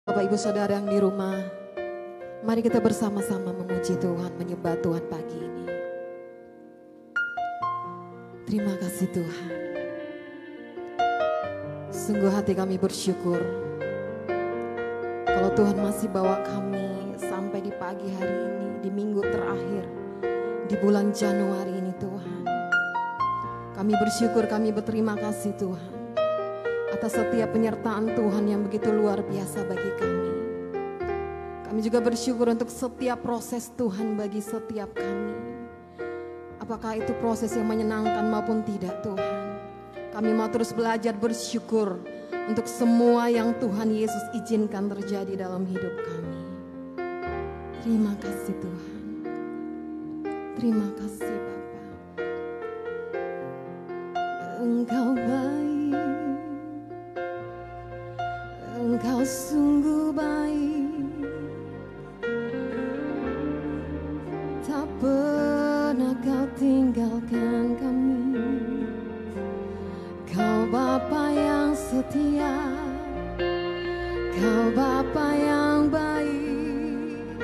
Bapak Ibu Saudara yang di rumah, mari kita bersama-sama memuji Tuhan, menyembah Tuhan pagi ini. Terima kasih Tuhan. Sungguh hati kami bersyukur kalau Tuhan masih bawa kami sampai di pagi hari ini, di minggu terakhir, di bulan Januari ini Tuhan. Kami bersyukur, kami berterima kasih Tuhan atas setiap penyertaan Tuhan yang begitu luar biasa bagi kami. Kami juga bersyukur untuk setiap proses Tuhan bagi setiap kami. Apakah itu proses yang menyenangkan maupun tidak Tuhan. Kami mau terus belajar bersyukur untuk semua yang Tuhan Yesus izinkan terjadi dalam hidup kami. Terima kasih Tuhan. Terima kasih Bapa. Engkau baik. Engkau sungguh baik, tak pernah kau tinggalkan kami. Kau Bapa yang setia, kau Bapa yang baik.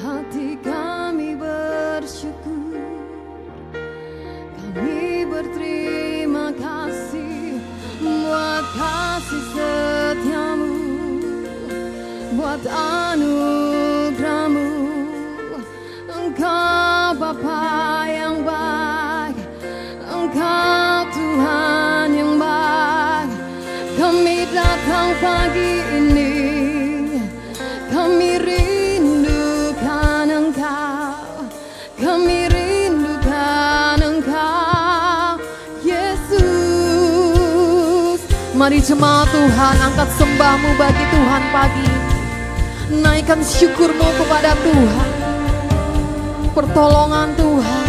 Hati kami bersyukur, kami berterima kasih buat kasih setiamu, buat anugerahmu. Engkau Bapa yang baik, Engkau Tuhan yang baik. Kami datang pagi ini, kami rindukan Engkau, kami rindukan Engkau, Yesus. Mari jemaat Tuhan, angkat sembahmu bagi Tuhan pagi ini. Naikkan syukurmu kepada Tuhan. Pertolongan Tuhan,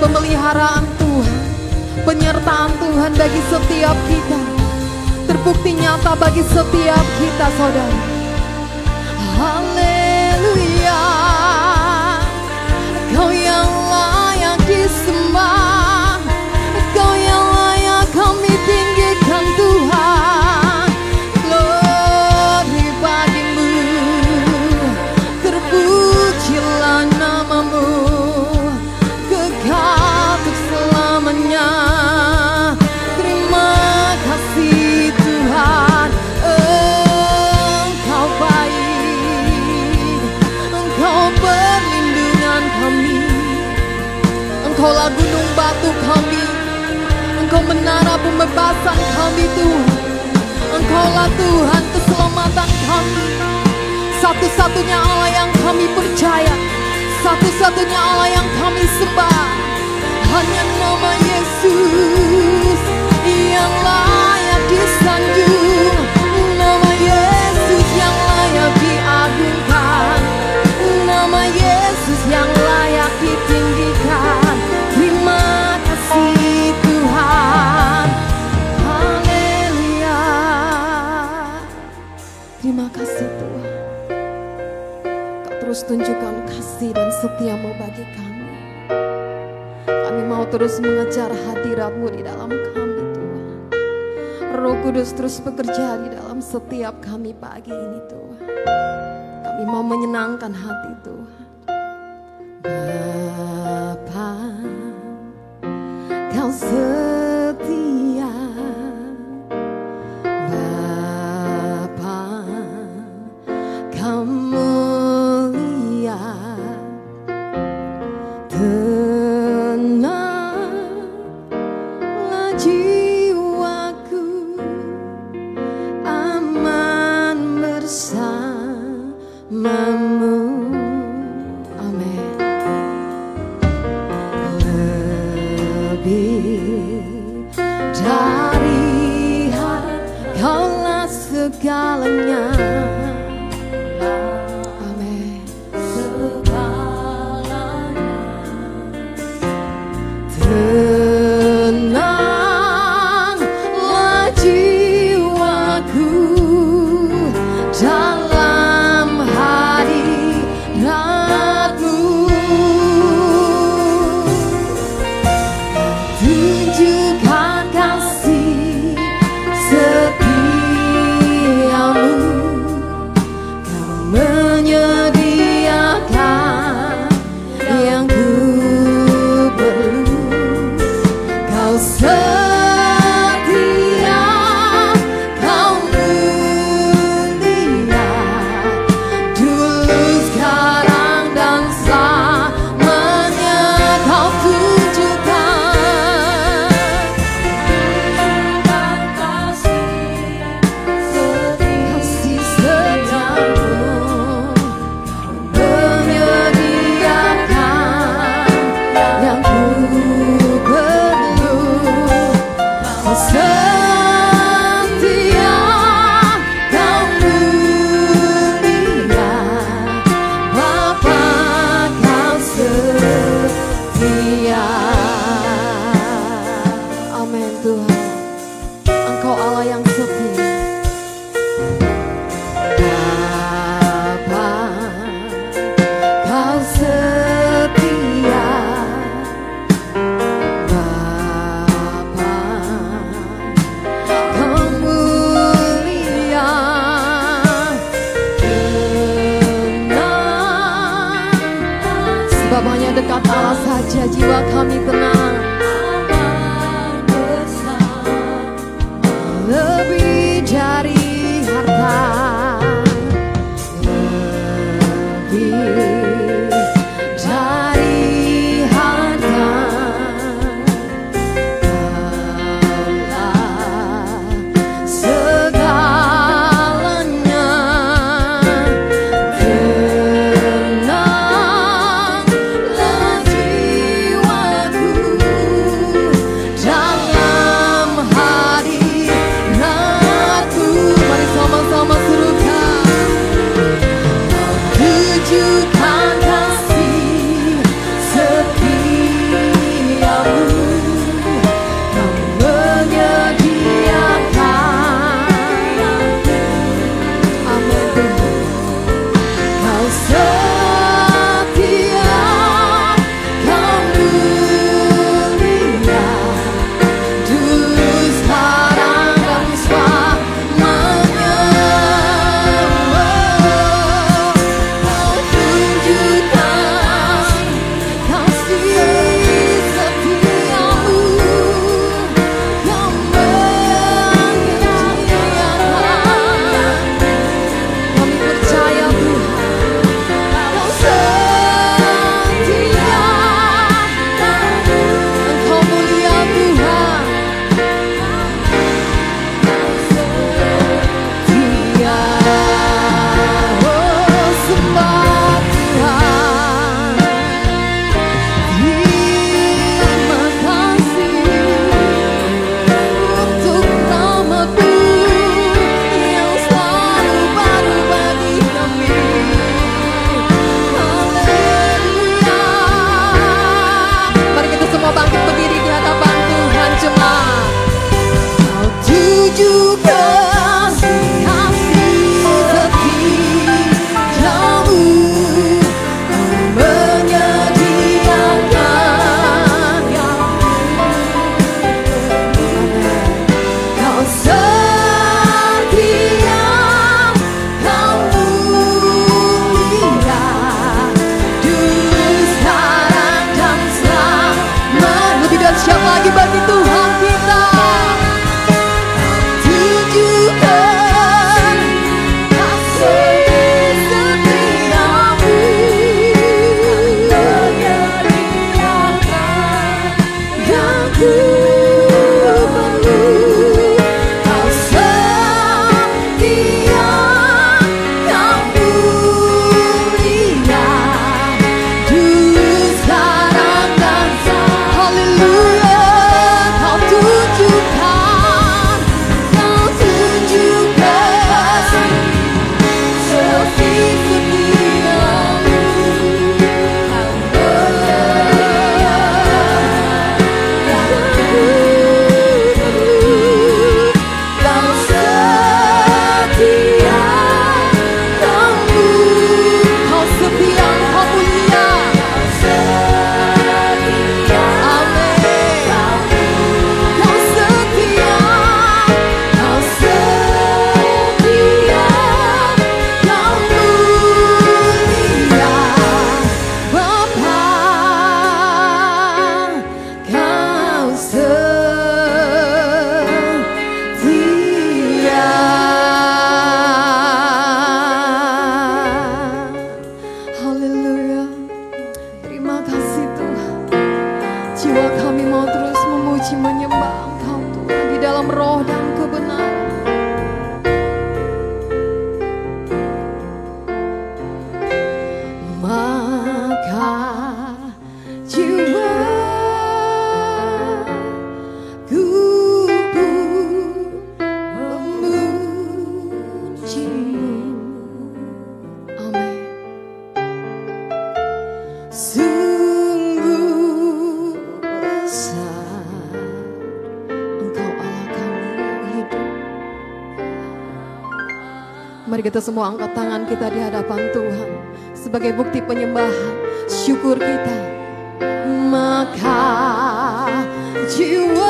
pemeliharaan Tuhan, penyertaan Tuhan bagi setiap kita, terbukti nyata bagi setiap kita saudara. Haleluya, Kau yang layak disembah, Kau yang layak kami tinggikan Tuhan. Glory bagimu, terpujilah namamu, kekal untuk selamanya. Terima kasih Tuhan, Engkau baik, Engkau perlindungan kami, Engkaulah gunung batu kami, Engkau menara pembebasan kami Tuhan. Engkaulah Tuhan keselamatan kami, satu-satunya Allah yang kami percaya, satu-satunya Allah yang kami sembah. Hanya nama Yesus yang layak disanjung, nama Yesus yang layak diagungkan, nama Yesus yang layak ditinggikan. Terima kasih Tuhan. Haleluya. Terima kasih Tuhan. Kau terus tunjukkan kasih dan setiamu bagi kami. Kami mau terus mengejar hadirat-Mu di dalam kami Tuhan. Roh Kudus terus bekerja di dalam setiap kami pagi ini Tuhan. Kami mau menyenangkan hati Tuhan. Bapa, Kau setia. Bapa, Kau mulia. Tenanglah jiwaku, aman bersamamu. Amin. Lebih dari Kaulah segalanya. Amin. Tenanglah jiwaku dalam hadirat-Mu. Tunjukkan kasih setiamu dekat Allah saja jiwa kami tenang. Lebih dari harta, lebih dari harta, Allah segalanya. Tenanglah jiwaku dalam hadiratmu. Mari sama-sama serukan. Tujukan kasih setiamu, kau menyediakan. Amin Tuhan. Kau setia, kau mulia, dulu sekarang dan selamanya. Kau tunjukkan kasih setiamu, kau menyediakan. Kami percaya Tuhan, kau setia, Engkau mulia Tuhan. Setia, oh sembah Tuhan. Terima kasih untuk nama-Mu yang selalu baru bagi kami. Haleluya. Mari kita semua bangkit berdiri di hadapan Tuhan jemaat. Kau tunjukkan kasih setiamu, kau menyediakan yang kau setia, kau mulia, dulu sekarang dan selamanya. Lebih dari siapa lagi bagi Tuhan kita. Tunjukkan kasih setiamu, menyediakan yang ku perlu. Kau setia, kau mulia, dulu sekarang dan selamanya. Haleluya. Kau tunjukkan kasih setiamu, kau kau setia, kau setia, kau mulia. Amin. Kau setia, kau setia, kau mulia, Bapa, kau setia. Haleluya. Terima kasih Tuhan. Jiwa kami mau terus memuji menyembah Engkau Tuhan di dalam roh dan kebenaran. Maka jiwaku pun memuji-Mu. Amin. Sungguh besar Engkau Allah kami yang hidup. Mari kita semua angkat tangan kita di hadapan Tuhan sebagai bukti penyembahan syukur kita. Maka jiwaku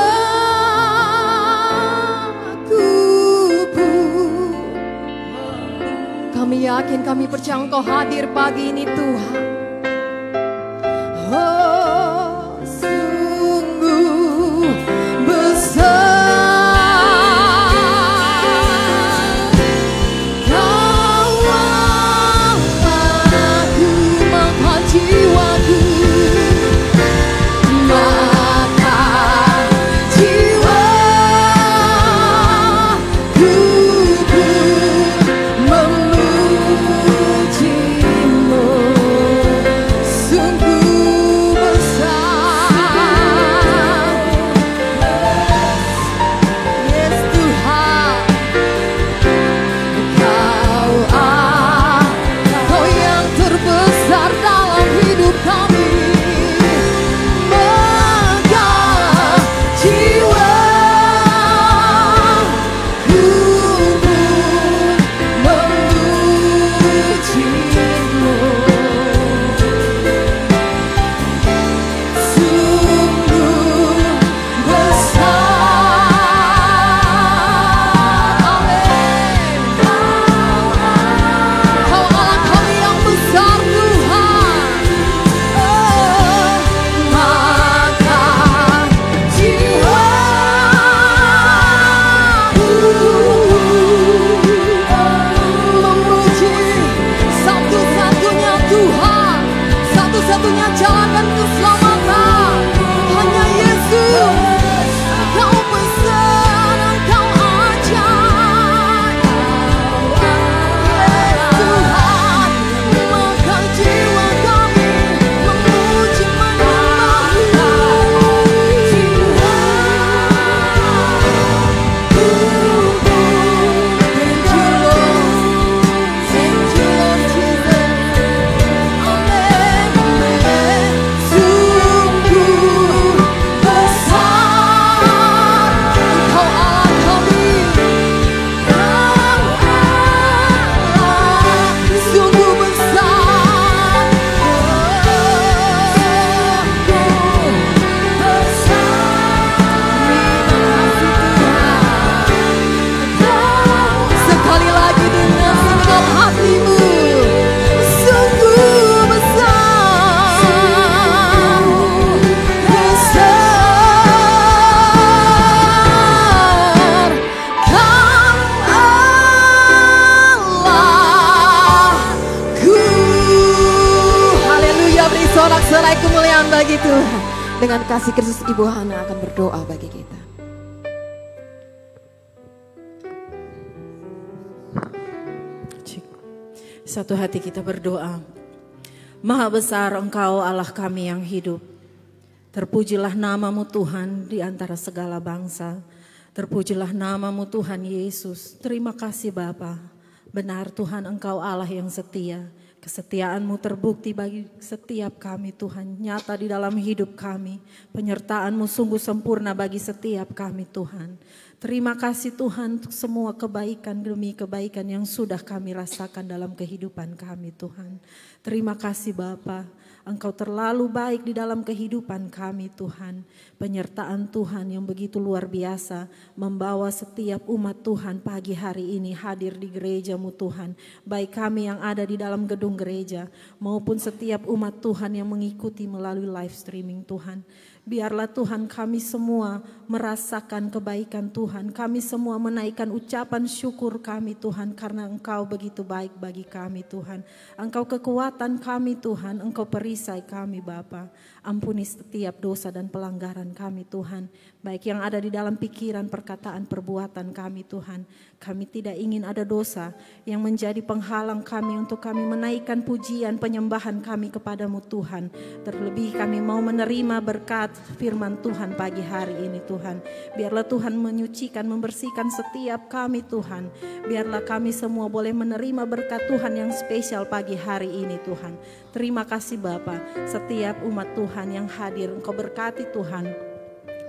pun, kami yakin, kami percaya Engkau hadir pagi ini Tuhan. Oh, sungguh besar Kau Allahku, maka jiwaku satu-satunya jalan dan keselamatan hanya Yesus. Kau besar, Kau ajaib, Tuhan, maka jiwa kami memuji menyembah-Mu. Sorak-sorai kemuliaan bagi Tuhan. Dengan kasih Kristus, Ibu Hana akan berdoa bagi kita. Satu hati kita berdoa. Maha besar Engkau Allah kami yang hidup. Terpujilah nama-Mu Tuhan di antara segala bangsa. Terpujilah nama-Mu Tuhan Yesus. Terima kasih Bapa. Benar Tuhan Engkau Allah yang setia. Kesetiaan-Mu terbukti bagi setiap kami Tuhan, nyata di dalam hidup kami. Penyertaan-Mu sungguh sempurna bagi setiap kami Tuhan. Terima kasih Tuhan untuk semua kebaikan demi kebaikan yang sudah kami rasakan dalam kehidupan kami Tuhan. Terima kasih Bapa. Engkau terlalu baik di dalam kehidupan kami Tuhan. Penyertaan Tuhan yang begitu luar biasa membawa setiap umat Tuhan pagi hari ini hadir di gereja-Mu Tuhan. Baik kami yang ada di dalam gedung gereja maupun setiap umat Tuhan yang mengikuti melalui live streaming Tuhan. Biarlah Tuhan kami semua merasakan kebaikan Tuhan. Kami semua menaikkan ucapan syukur kami Tuhan karena Engkau begitu baik bagi kami Tuhan. Engkau kekuatan kami Tuhan, Engkau perisai kami Bapa. Ampuni setiap dosa dan pelanggaran kami Tuhan. Baik yang ada di dalam pikiran, perkataan, perbuatan kami Tuhan. Kami tidak ingin ada dosa yang menjadi penghalang kami untuk kami menaikkan pujian penyembahan kami kepadamu Tuhan. Terlebih kami mau menerima berkat firman Tuhan pagi hari ini Tuhan. Biarlah Tuhan menyucikan, membersihkan setiap kami Tuhan. Biarlah kami semua boleh menerima berkat Tuhan yang spesial pagi hari ini Tuhan. Terima kasih Bapa. Setiap umat Tuhan yang hadir Engkau berkati Tuhan.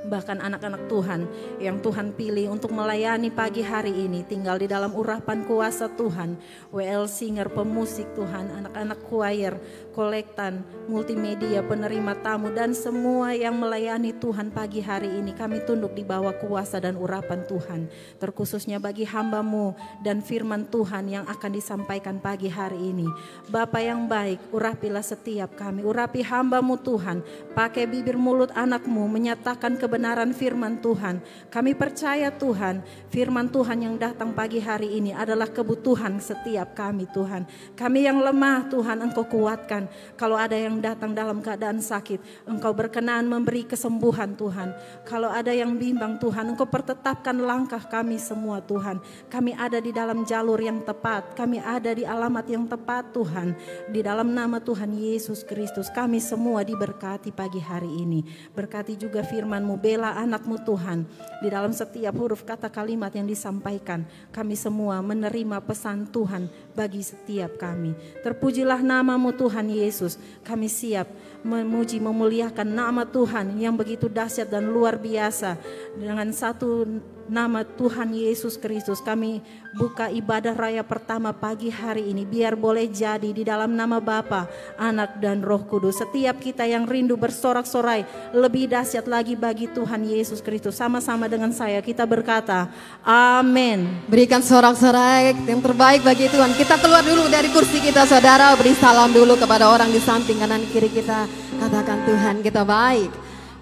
bahkan anak-anak Tuhan yang Tuhan pilih untuk melayani pagi hari ini, tinggal di dalam urapan kuasa Tuhan. WL Singer, pemusik Tuhan, anak-anak choir, kolektan, multimedia, penerima tamu, dan semua yang melayani Tuhan pagi hari ini, kami tunduk di bawah kuasa dan urapan Tuhan. Terkhususnya bagi hamba-Mu dan firman Tuhan yang akan disampaikan pagi hari ini. Bapa yang baik, urapilah setiap kami, urapi hamba-Mu Tuhan, pakai bibir mulut anak-Mu menyatakan kebenaran firman Tuhan. Kami percaya Tuhan, firman Tuhan yang datang pagi hari ini adalah kebutuhan setiap kami Tuhan. Kami yang lemah Tuhan, Engkau kuatkan. Kalau ada yang datang dalam keadaan sakit, Engkau berkenan memberi kesembuhan Tuhan. Kalau ada yang bimbang Tuhan, Engkau pertetapkan langkah kami semua Tuhan. Kami ada di dalam jalur yang tepat, kami ada di alamat yang tepat Tuhan. Di dalam nama Tuhan Yesus Kristus, kami semua diberkati pagi hari ini. Berkati juga firman-Mu, bela anak-Mu Tuhan. Di dalam setiap huruf kata kalimat yang disampaikan, kami semua menerima pesan Tuhan bagi setiap kami. Terpujilah nama-Mu Tuhan Yesus. Kami siap memuji, memuliakan nama Tuhan yang begitu dahsyat dan luar biasa. Dengan satu nama Tuhan Yesus Kristus, kami buka ibadah raya pertama pagi hari ini. Biar boleh jadi di dalam nama Bapa, Anak, dan Roh Kudus. Setiap kita yang rindu bersorak-sorai lebih dahsyat lagi bagi Tuhan Yesus Kristus. Sama-sama dengan saya kita berkata, amin. Berikan sorak-sorai yang terbaik bagi Tuhan. Kita keluar dulu dari kursi kita saudara. Beri salam dulu kepada orang di samping kanan kiri kita. Katakan, Tuhan kita baik.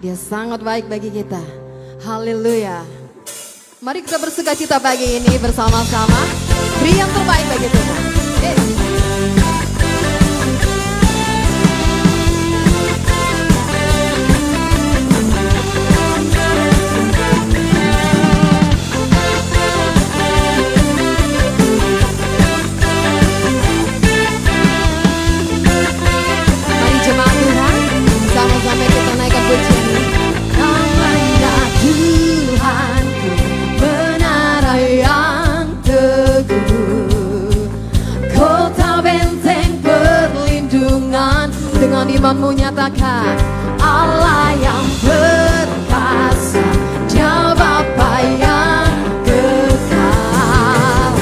Dia sangat baik bagi kita. Haleluya. Mari kita bersuka cita pagi ini bersama-sama. Beri yang terbaik bagi Tuhan. Mari jemaat Tuhan, sama-sama kita naikkan pujian ini. Namanya Tuhan yang teguh, kota benteng perlindungan. Dengan imanmu nyatakan, Allah yang perkasa, Dia Bapa yang kekal,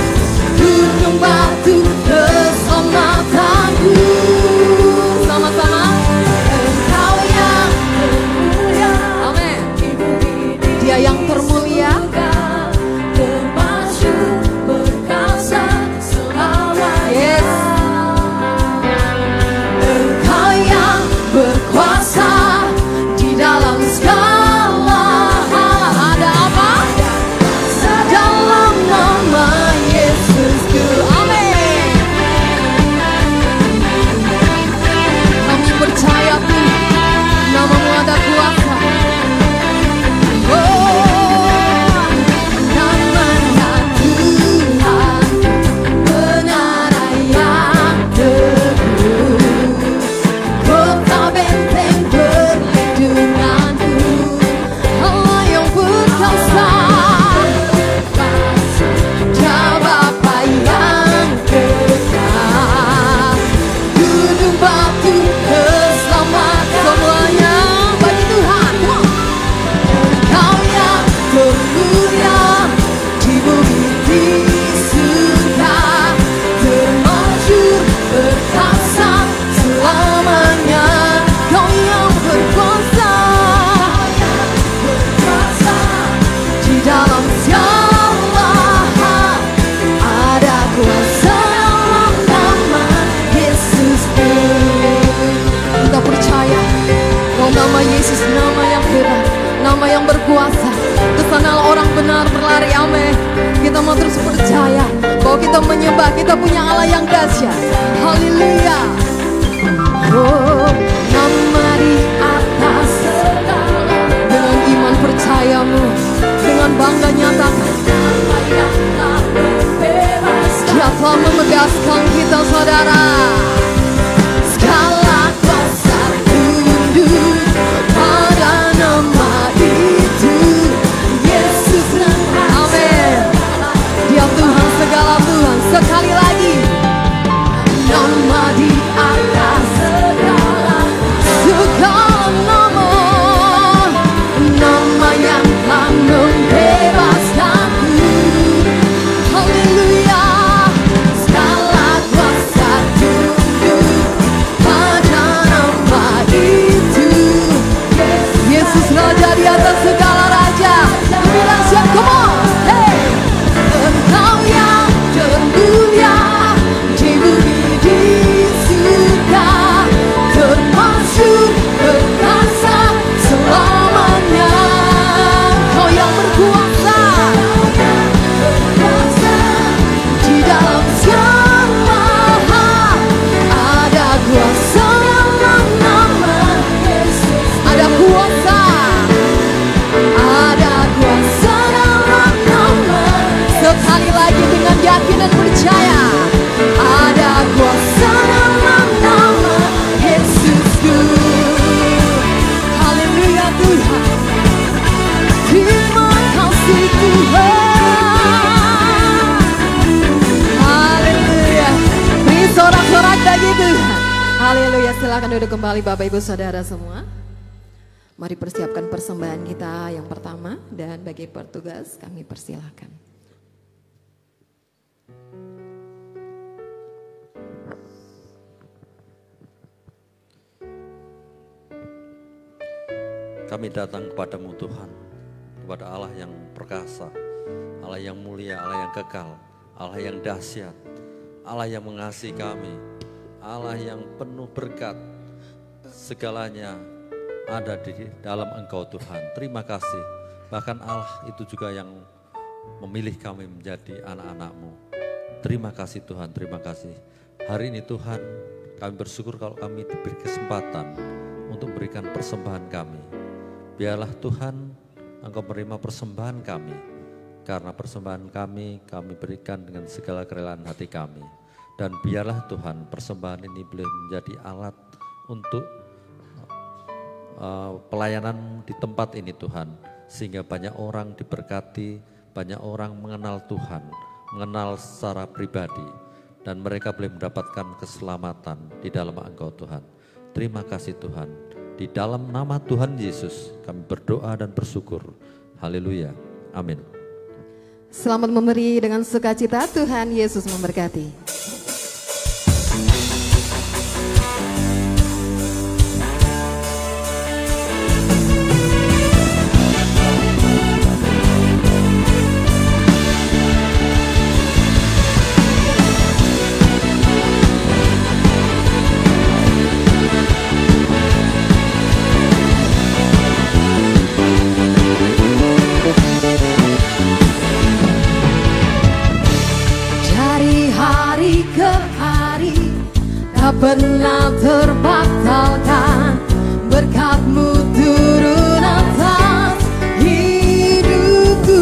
gunung batu keselamatanku. Sama-sama, Engkau yang termulia, amin. Dia yang termulia, nama yang berkuasa. Kesanalah orang benar berlari, amin. Kita mau terus percaya bahwa kita menyembah, kita punya Allah yang dahsyat. Haleluya. Oh, nama di atas segala. Dengan iman percayamu, dengan bangga nyatakan, nama yang tak berbebas. Dia telah memegaskan kita saudara. Segala kuasa tunduk pada nama itu, Yesus. Amin. Dia Tuhan segala Tuhan. Sekali lagi, nama di atas segala nama, nama Haleluya, silakan duduk kembali Bapak Ibu Saudara semua. Mari persiapkan persembahan kita yang pertama dan bagi petugas kami persilakan. Kami datang kepadamu Tuhan, kepada Allah yang perkasa, Allah yang mulia, Allah yang kekal, Allah yang dahsyat, Allah yang mengasihi kami, Allah yang penuh berkat, segalanya ada di dalam Engkau Tuhan. Terima kasih, bahkan Allah itu juga yang memilih kami menjadi anak-anak-Mu. Terima kasih Tuhan, terima kasih. Hari ini Tuhan, kami bersyukur kalau kami diberi kesempatan untuk memberikan persembahan kami. Biarlah Tuhan Engkau menerima persembahan kami, karena persembahan kami berikan dengan segala kerelaan hati kami. Dan biarlah Tuhan persembahan ini boleh menjadi alat untuk pelayanan di tempat ini Tuhan. Sehingga banyak orang diberkati, banyak orang mengenal Tuhan, mengenal secara pribadi. Dan mereka boleh mendapatkan keselamatan di dalam Engkau Tuhan. Terima kasih Tuhan. Di dalam nama Tuhan Yesus kami berdoa dan bersyukur. Haleluya. Amin. Selamat memberi dengan sukacita, Tuhan Yesus memberkati. Tak pernah terbatalkan, berkat-Mu turun atas hidupku.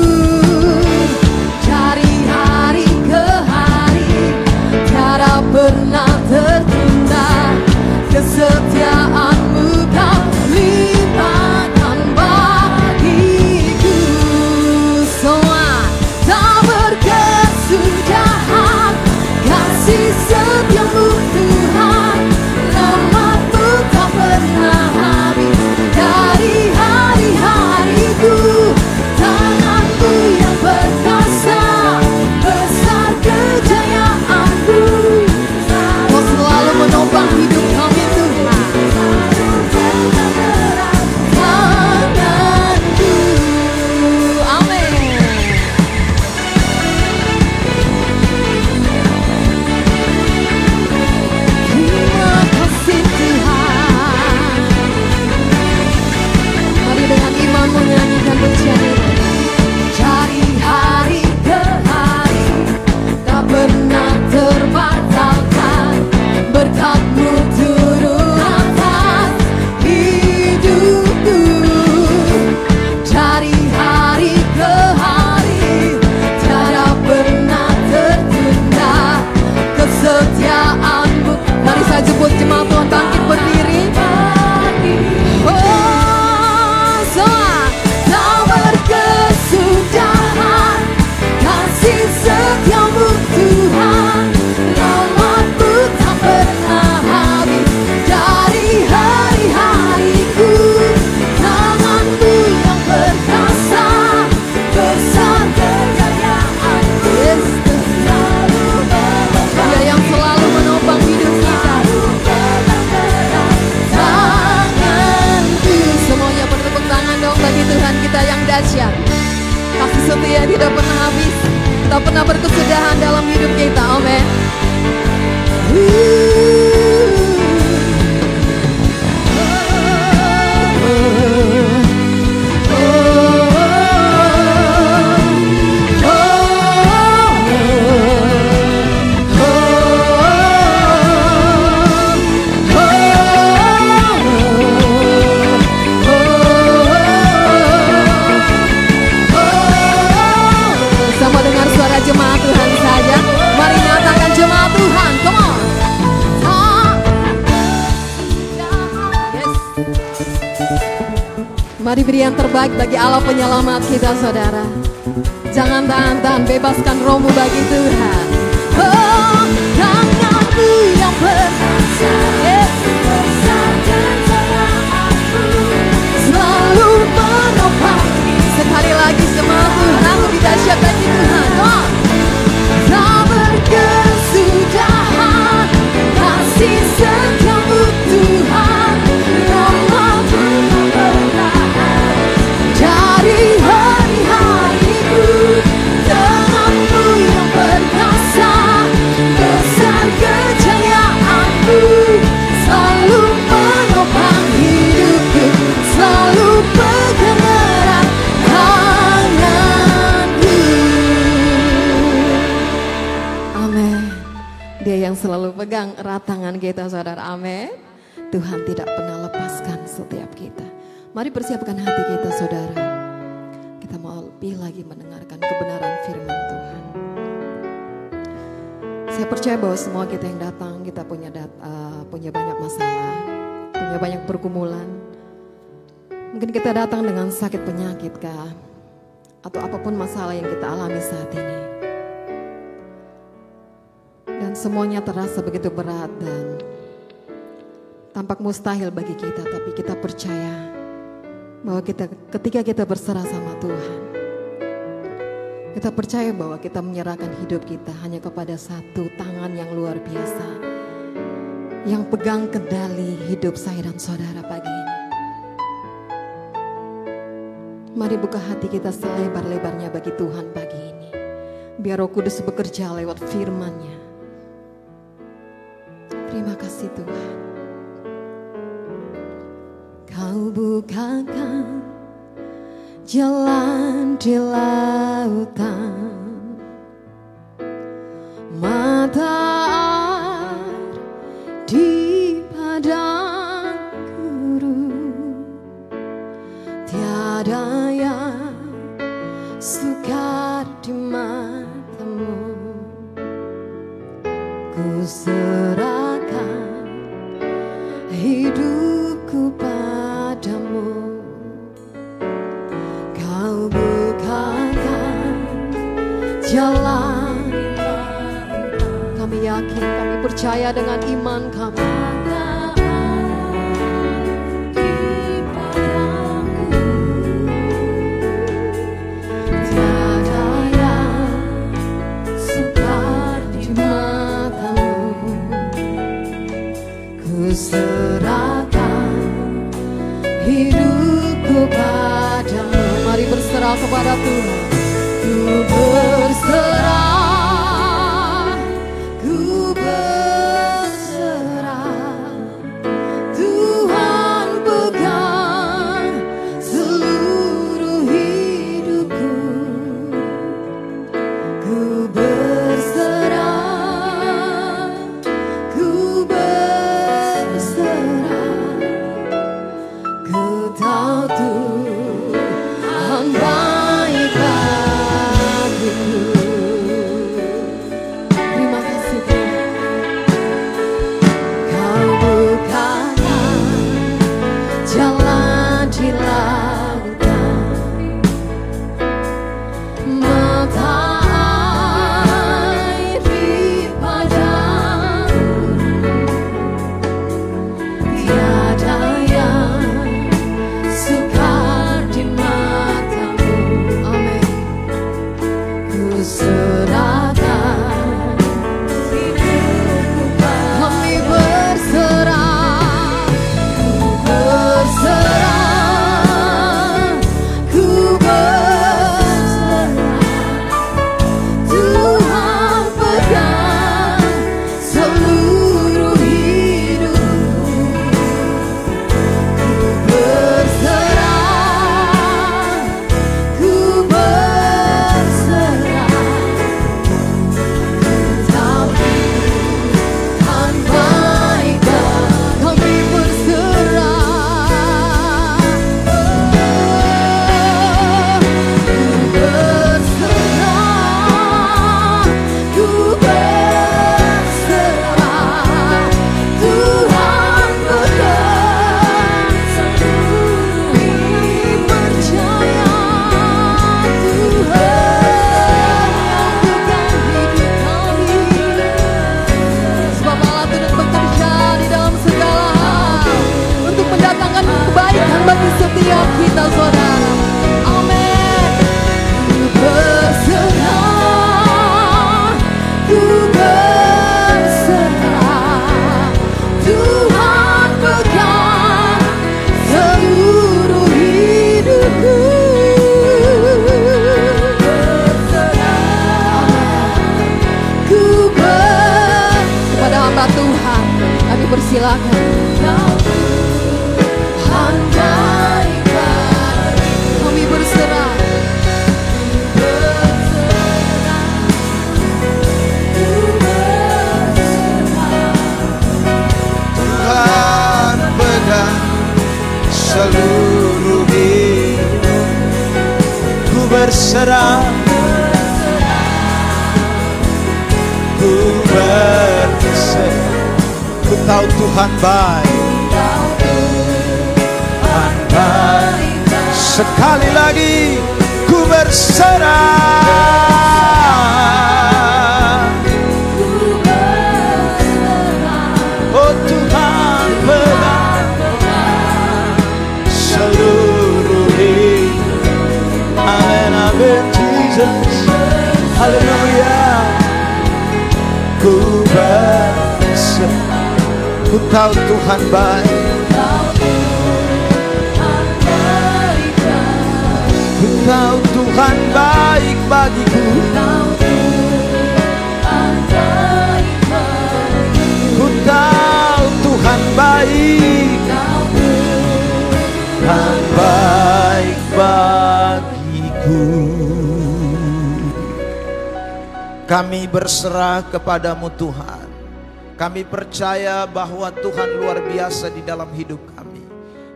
Dari hari ke hari, tiada pernah tertunda, kesetiaan-Mu Kau limpahkan bagiku. Semua tak berkesudahan, kasih setia-Mu Tuhan, nama-Mu tak pernah habis. Dari hari-hariku, tangan-Mu yang perkasa, besar kejayaan-Mu. Kau selalu menopang hidup kami Tuhan. Tangan-Mu, amin. Terima kasih Tuhan. Mari dengan iman menyanyikan pujian ini. Dari hari ke hari, tak pernah terbatalkan, berkat-Mu turun atas hidupku. Dari hari ke hari, tiada pernah tertunda, kesetiaan-Mu. Mari saya jemput jemaat Tuhan bangkit berdiri. Oh, semua tak berkesudahan, kasih setia-Mu Tuhan, nama-Mu tak pernah habis. Dari hari-hariku, tangan-Mu yang perkasa, besar kejayaan-Mu. Dia yang selalu menopang hidup kita. Tangan-Mu, semuanya bertepuk tangan dong bagi Tuhan kita yang dahsyat. Kasih setia tidak pernah habis, tak pernah berkesudahan dalam hidup kita. Amin. Sama dengar suara jemaat Tuhan saja. Mari nyatakan jemaat Tuhan, come on. Yes. Mari beri yang terbaik bagi Allah penyelamat kita saudara. Jangan tahan-tahan, bebaskan rohmu bagi Tuhan. Oh, tangan-Mu yang perkasa, yes. selalu pegang erat tangan kita saudara, amin. Tuhan tidak pernah lepaskan setiap kita. Mari persiapkan hati kita saudara. Kita mau lebih lagi mendengarkan kebenaran firman Tuhan. Saya percaya bahwa semua kita yang datang, kita punya banyak masalah, punya banyak pergumulan. Mungkin kita datang dengan sakit penyakit kah, atau apapun masalah yang kita alami saat ini. Dan semuanya terasa begitu berat dan tampak mustahil bagi kita, tapi kita percaya bahwa ketika kita berserah sama Tuhan, kita percaya bahwa kita menyerahkan hidup kita hanya kepada satu tangan yang luar biasa, yang pegang kendali hidup saya dan saudara pagi ini. Mari buka hati kita selebar-lebarnya bagi Tuhan pagi ini. Biar Roh Kudus bekerja lewat firman-Nya. Terima kasih Tuhan. Kau bukakan jalan di lautan, mata air di padang gurun, tiada yang sukar di matamu. Ku serahkan hidupku padamu. Kau bukakan jalan. Kami yakin, kami percaya dengan iman kami. Tiada yang sukar di matamu. Ku serahkan hidupku padamu. Mari berserah kepada Tuhan. Ku berserah, ku berserah. Tuhan pegang seluruh hidupku. Ku berserah, ku berserah. Ku tahu Tuhan baik bagiku. Terima kasih Tuhan. Kau bukakan jalan di lautan, mata air di padang gurun, tiada yang sukar di matamu. Amin. Ku serahkan hidupku padamu. Kami berserah, ku berserah, ku berserah. Tuhan pegang seluruh hidupku. Ku berserah, ku berserah. Ku tahu Tuhan baik bagiku. Kami berserah, ku berserah, ku berserah. Tuhan pegang seluruh hidup. Percaya Tuhan yang pegang hidup kami. Sebab Allah turut bekerja di dalam segala hal untuk mendatangkan kebaikan bagi setiap kita saudara. Amin. Ku berserah, ku berserah. Tuhan pegang seluruh hidupku. Ku kepada hamba Tuhan kami persilakan. Tuhan baik bagiku. Kami berserah. Ku berserah. berserah, ku berserah. Ku tahu Tuhan baik, Tuhan baik. Sekali lagi ku berserah, oh Tuhan pegang seluruh hidup. Amin, amin, Jesus. Haleluya. Ku berserah, ku tahu Tuhan baik, ku tahu Tuhan baik bagiku, ku tahu Tuhan baik, Tuhan baik bagiku. Kami berserah kepadamu Tuhan. Kami percaya bahwa Tuhan luar biasa di dalam hidup kami.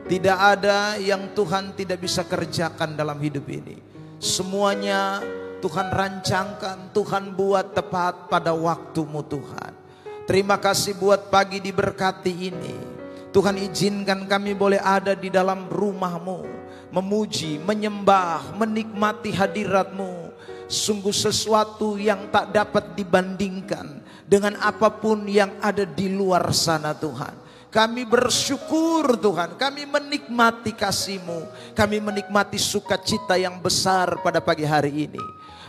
Tidak ada yang Tuhan tidak bisa kerjakan dalam hidup ini. Semuanya Tuhan rancangkan, Tuhan buat tepat pada waktumu Tuhan. Terima kasih buat pagi diberkati ini. Tuhan izinkan kami boleh ada di dalam rumah-Mu, memuji, menyembah, menikmati hadirat-Mu. Sungguh sesuatu yang tak dapat dibandingkan dengan apapun yang ada di luar sana Tuhan. Kami bersyukur Tuhan, kami menikmati kasih-Mu, kami menikmati sukacita yang besar pada pagi hari ini.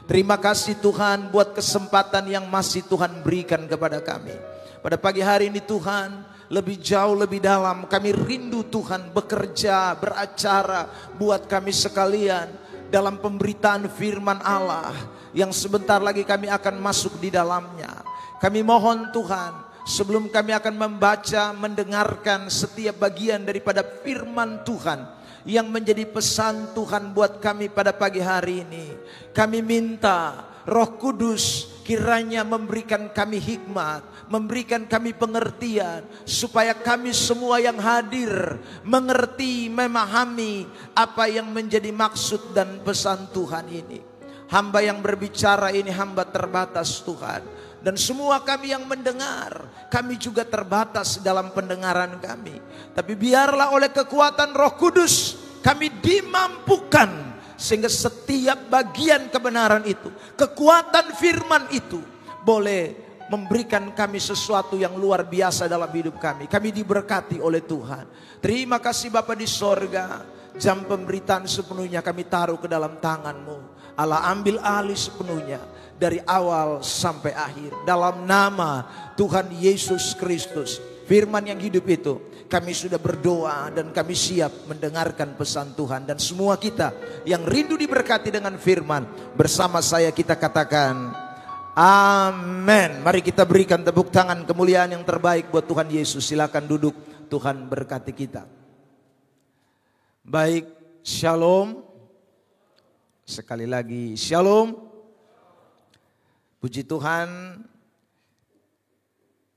Terima kasih Tuhan buat kesempatan yang masih Tuhan berikan kepada kami. Pada pagi hari ini Tuhan, lebih jauh, lebih dalam, kami rindu Tuhan bekerja, beracara buat kami sekalian dalam pemberitaan firman Allah yang sebentar lagi kami akan masuk di dalamnya. Kami mohon Tuhan, sebelum kami akan membaca, mendengarkan setiap bagian daripada firman Tuhan yang menjadi pesan Tuhan buat kami pada pagi hari ini, kami minta Roh Kudus kiranya memberikan kami hikmat, memberikan kami pengertian, supaya kami semua yang hadir mengerti, memahami apa yang menjadi maksud dan pesan Tuhan ini. Hamba yang berbicara ini hamba terbatas Tuhan. Dan semua kami yang mendengar, kami juga terbatas dalam pendengaran kami. Tapi biarlah oleh kekuatan Roh Kudus kami dimampukan, sehingga setiap bagian kebenaran itu, kekuatan firman itu boleh memberikan kami sesuatu yang luar biasa dalam hidup kami. Kami diberkati oleh Tuhan. Terima kasih Bapa di sorga. Jam pemberitaan sepenuhnya kami taruh ke dalam tangan-Mu. Allah ambil alih sepenuhnya dari awal sampai akhir. Dalam nama Tuhan Yesus Kristus, firman yang hidup itu, kami sudah berdoa dan kami siap mendengarkan pesan Tuhan. Dan semua kita yang rindu diberkati dengan firman, bersama saya kita katakan amin. Mari kita berikan tepuk tangan kemuliaan yang terbaik buat Tuhan Yesus. Silakan duduk, Tuhan berkati kita. Baik, shalom. Sekali lagi shalom. Puji Tuhan,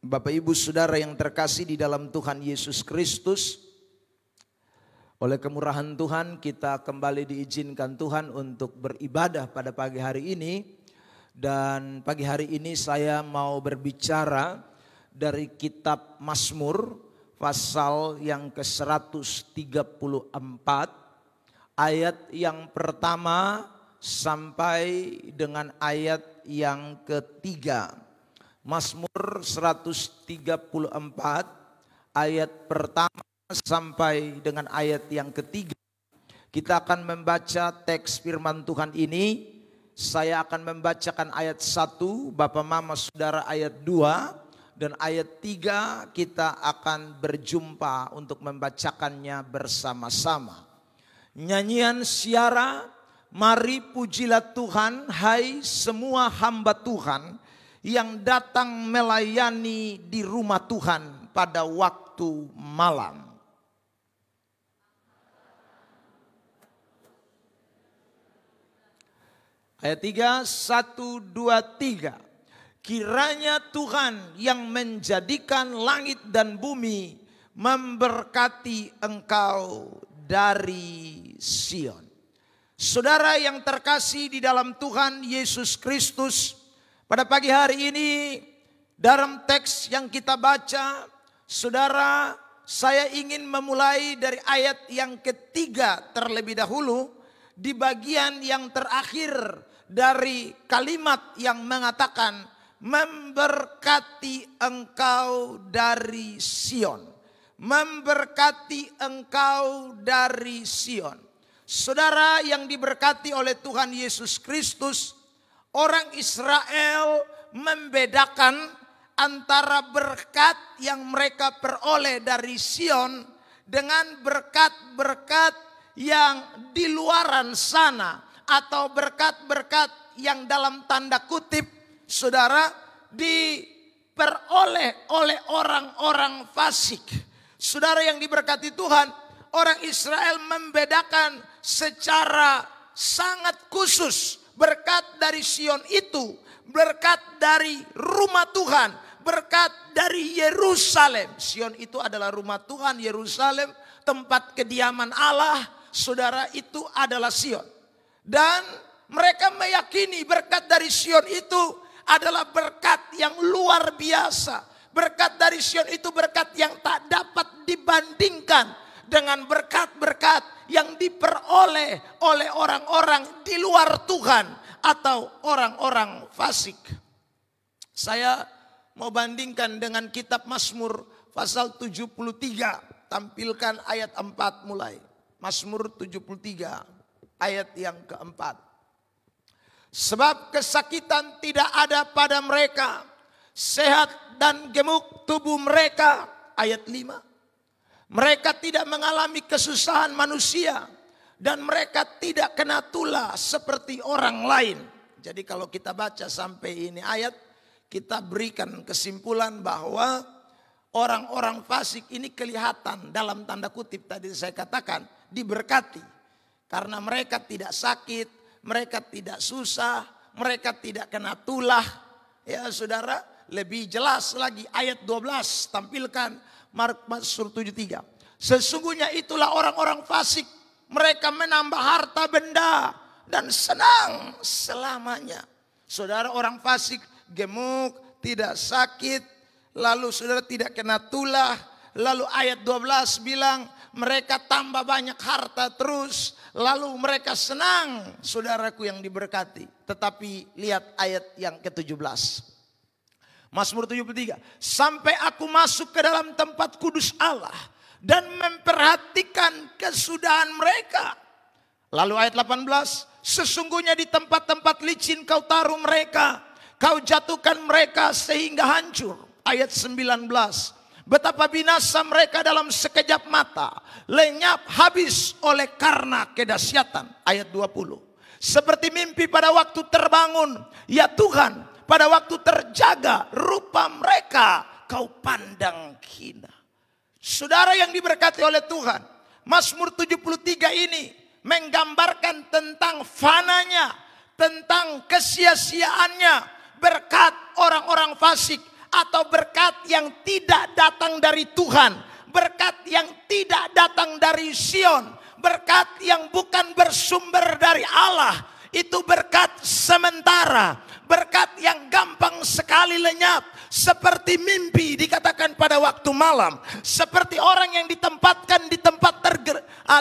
Bapak Ibu Saudara yang terkasih di dalam Tuhan Yesus Kristus. Oleh kemurahan Tuhan kita kembali diizinkan Tuhan untuk beribadah pada pagi hari ini. Dan pagi hari ini saya mau berbicara dari kitab Mazmur pasal yang ke-134. Ayat yang pertama sampai dengan ayat yang ketiga. Mazmur 134 ayat pertama sampai dengan ayat yang ketiga. Kita akan membaca teks firman Tuhan ini. Saya akan membacakan ayat 1, Bapak Mama Saudara ayat 2, dan ayat 3 kita akan berjumpa untuk membacakannya bersama-sama. Nyanyian siara, mari pujilah Tuhan, hai semua hamba Tuhan yang datang melayani di rumah Tuhan pada waktu malam. Ayat 3, 1, 2, 3. Kiranya Tuhan yang menjadikan langit dan bumi memberkati engkau dari Sion. Saudara yang terkasih di dalam Tuhan Yesus Kristus, pada pagi hari ini dalam teks yang kita baca, saudara, saya ingin memulai dari ayat yang ketiga terlebih dahulu, di bagian yang terakhir dari kalimat yang mengatakan, memberkati engkau dari Sion. Memberkati engkau dari Sion. Saudara yang diberkati oleh Tuhan Yesus Kristus, orang Israel membedakan antara berkat yang mereka peroleh dari Sion dengan berkat-berkat yang di luaran sana, atau berkat-berkat yang dalam tanda kutip, saudara, diperoleh oleh orang-orang fasik. Saudara yang diberkati Tuhan, orang Israel membedakan secara sangat khusus berkat dari Sion itu, berkat dari rumah Tuhan, berkat dari Yerusalem. Sion itu adalah rumah Tuhan, Yerusalem tempat kediaman Allah, saudara, itu adalah Sion. Dan mereka meyakini berkat dari Sion itu adalah berkat yang luar biasa. Berkat dari Sion itu berkat yang tak dapat dibandingkan dengan berkat-berkat yang diperoleh oleh orang-orang di luar Tuhan atau orang-orang fasik. Saya mau bandingkan dengan kitab Mazmur pasal 73, tampilkan ayat 4 mulai. Mazmur 73 ayat yang keempat. Sebab kesakitan tidak ada pada mereka, sehat dan gemuk tubuh mereka. Ayat 5. Mereka tidak mengalami kesusahan manusia, dan mereka tidak kena tulah seperti orang lain. Jadi kalau kita baca sampai ini ayat, kita berikan kesimpulan bahwa orang-orang fasik ini kelihatan dalam tanda kutip tadi saya katakan diberkati. Karena mereka tidak sakit, mereka tidak susah, mereka tidak kena tulah. Ya saudara, lebih jelas lagi ayat 12, tampilkan Mazmur 73. Sesungguhnya itulah orang-orang fasik, mereka menambah harta benda dan senang selamanya. Saudara, orang fasik gemuk, tidak sakit, lalu saudara tidak kena tulah. Lalu ayat 12 bilang mereka tambah banyak harta terus, lalu mereka senang, saudaraku yang diberkati. Tetapi lihat ayat yang ke-17. Mazmur 73. Sampai aku masuk ke dalam tempat kudus Allah dan memperhatikan kesudahan mereka. Lalu ayat 18. Sesungguhnya di tempat-tempat licin kau taruh mereka, kau jatuhkan mereka sehingga hancur. Ayat 19. Betapa binasa mereka dalam sekejap mata, lenyap habis oleh karena kedahsyatan. Ayat 20. Seperti mimpi pada waktu terbangun, ya Tuhan, pada waktu terjaga rupa mereka kau pandang hina. Saudara yang diberkati oleh Tuhan, Mazmur 73 ini menggambarkan tentang fananya, tentang kesia-siaannya berkat orang-orang fasik, atau berkat yang tidak datang dari Tuhan, berkat yang tidak datang dari Sion, berkat yang bukan bersumber dari Allah. Itu berkat sementara, berkat yang gampang sekali lenyap, seperti mimpi dikatakan pada waktu malam, seperti orang yang ditempatkan di tempat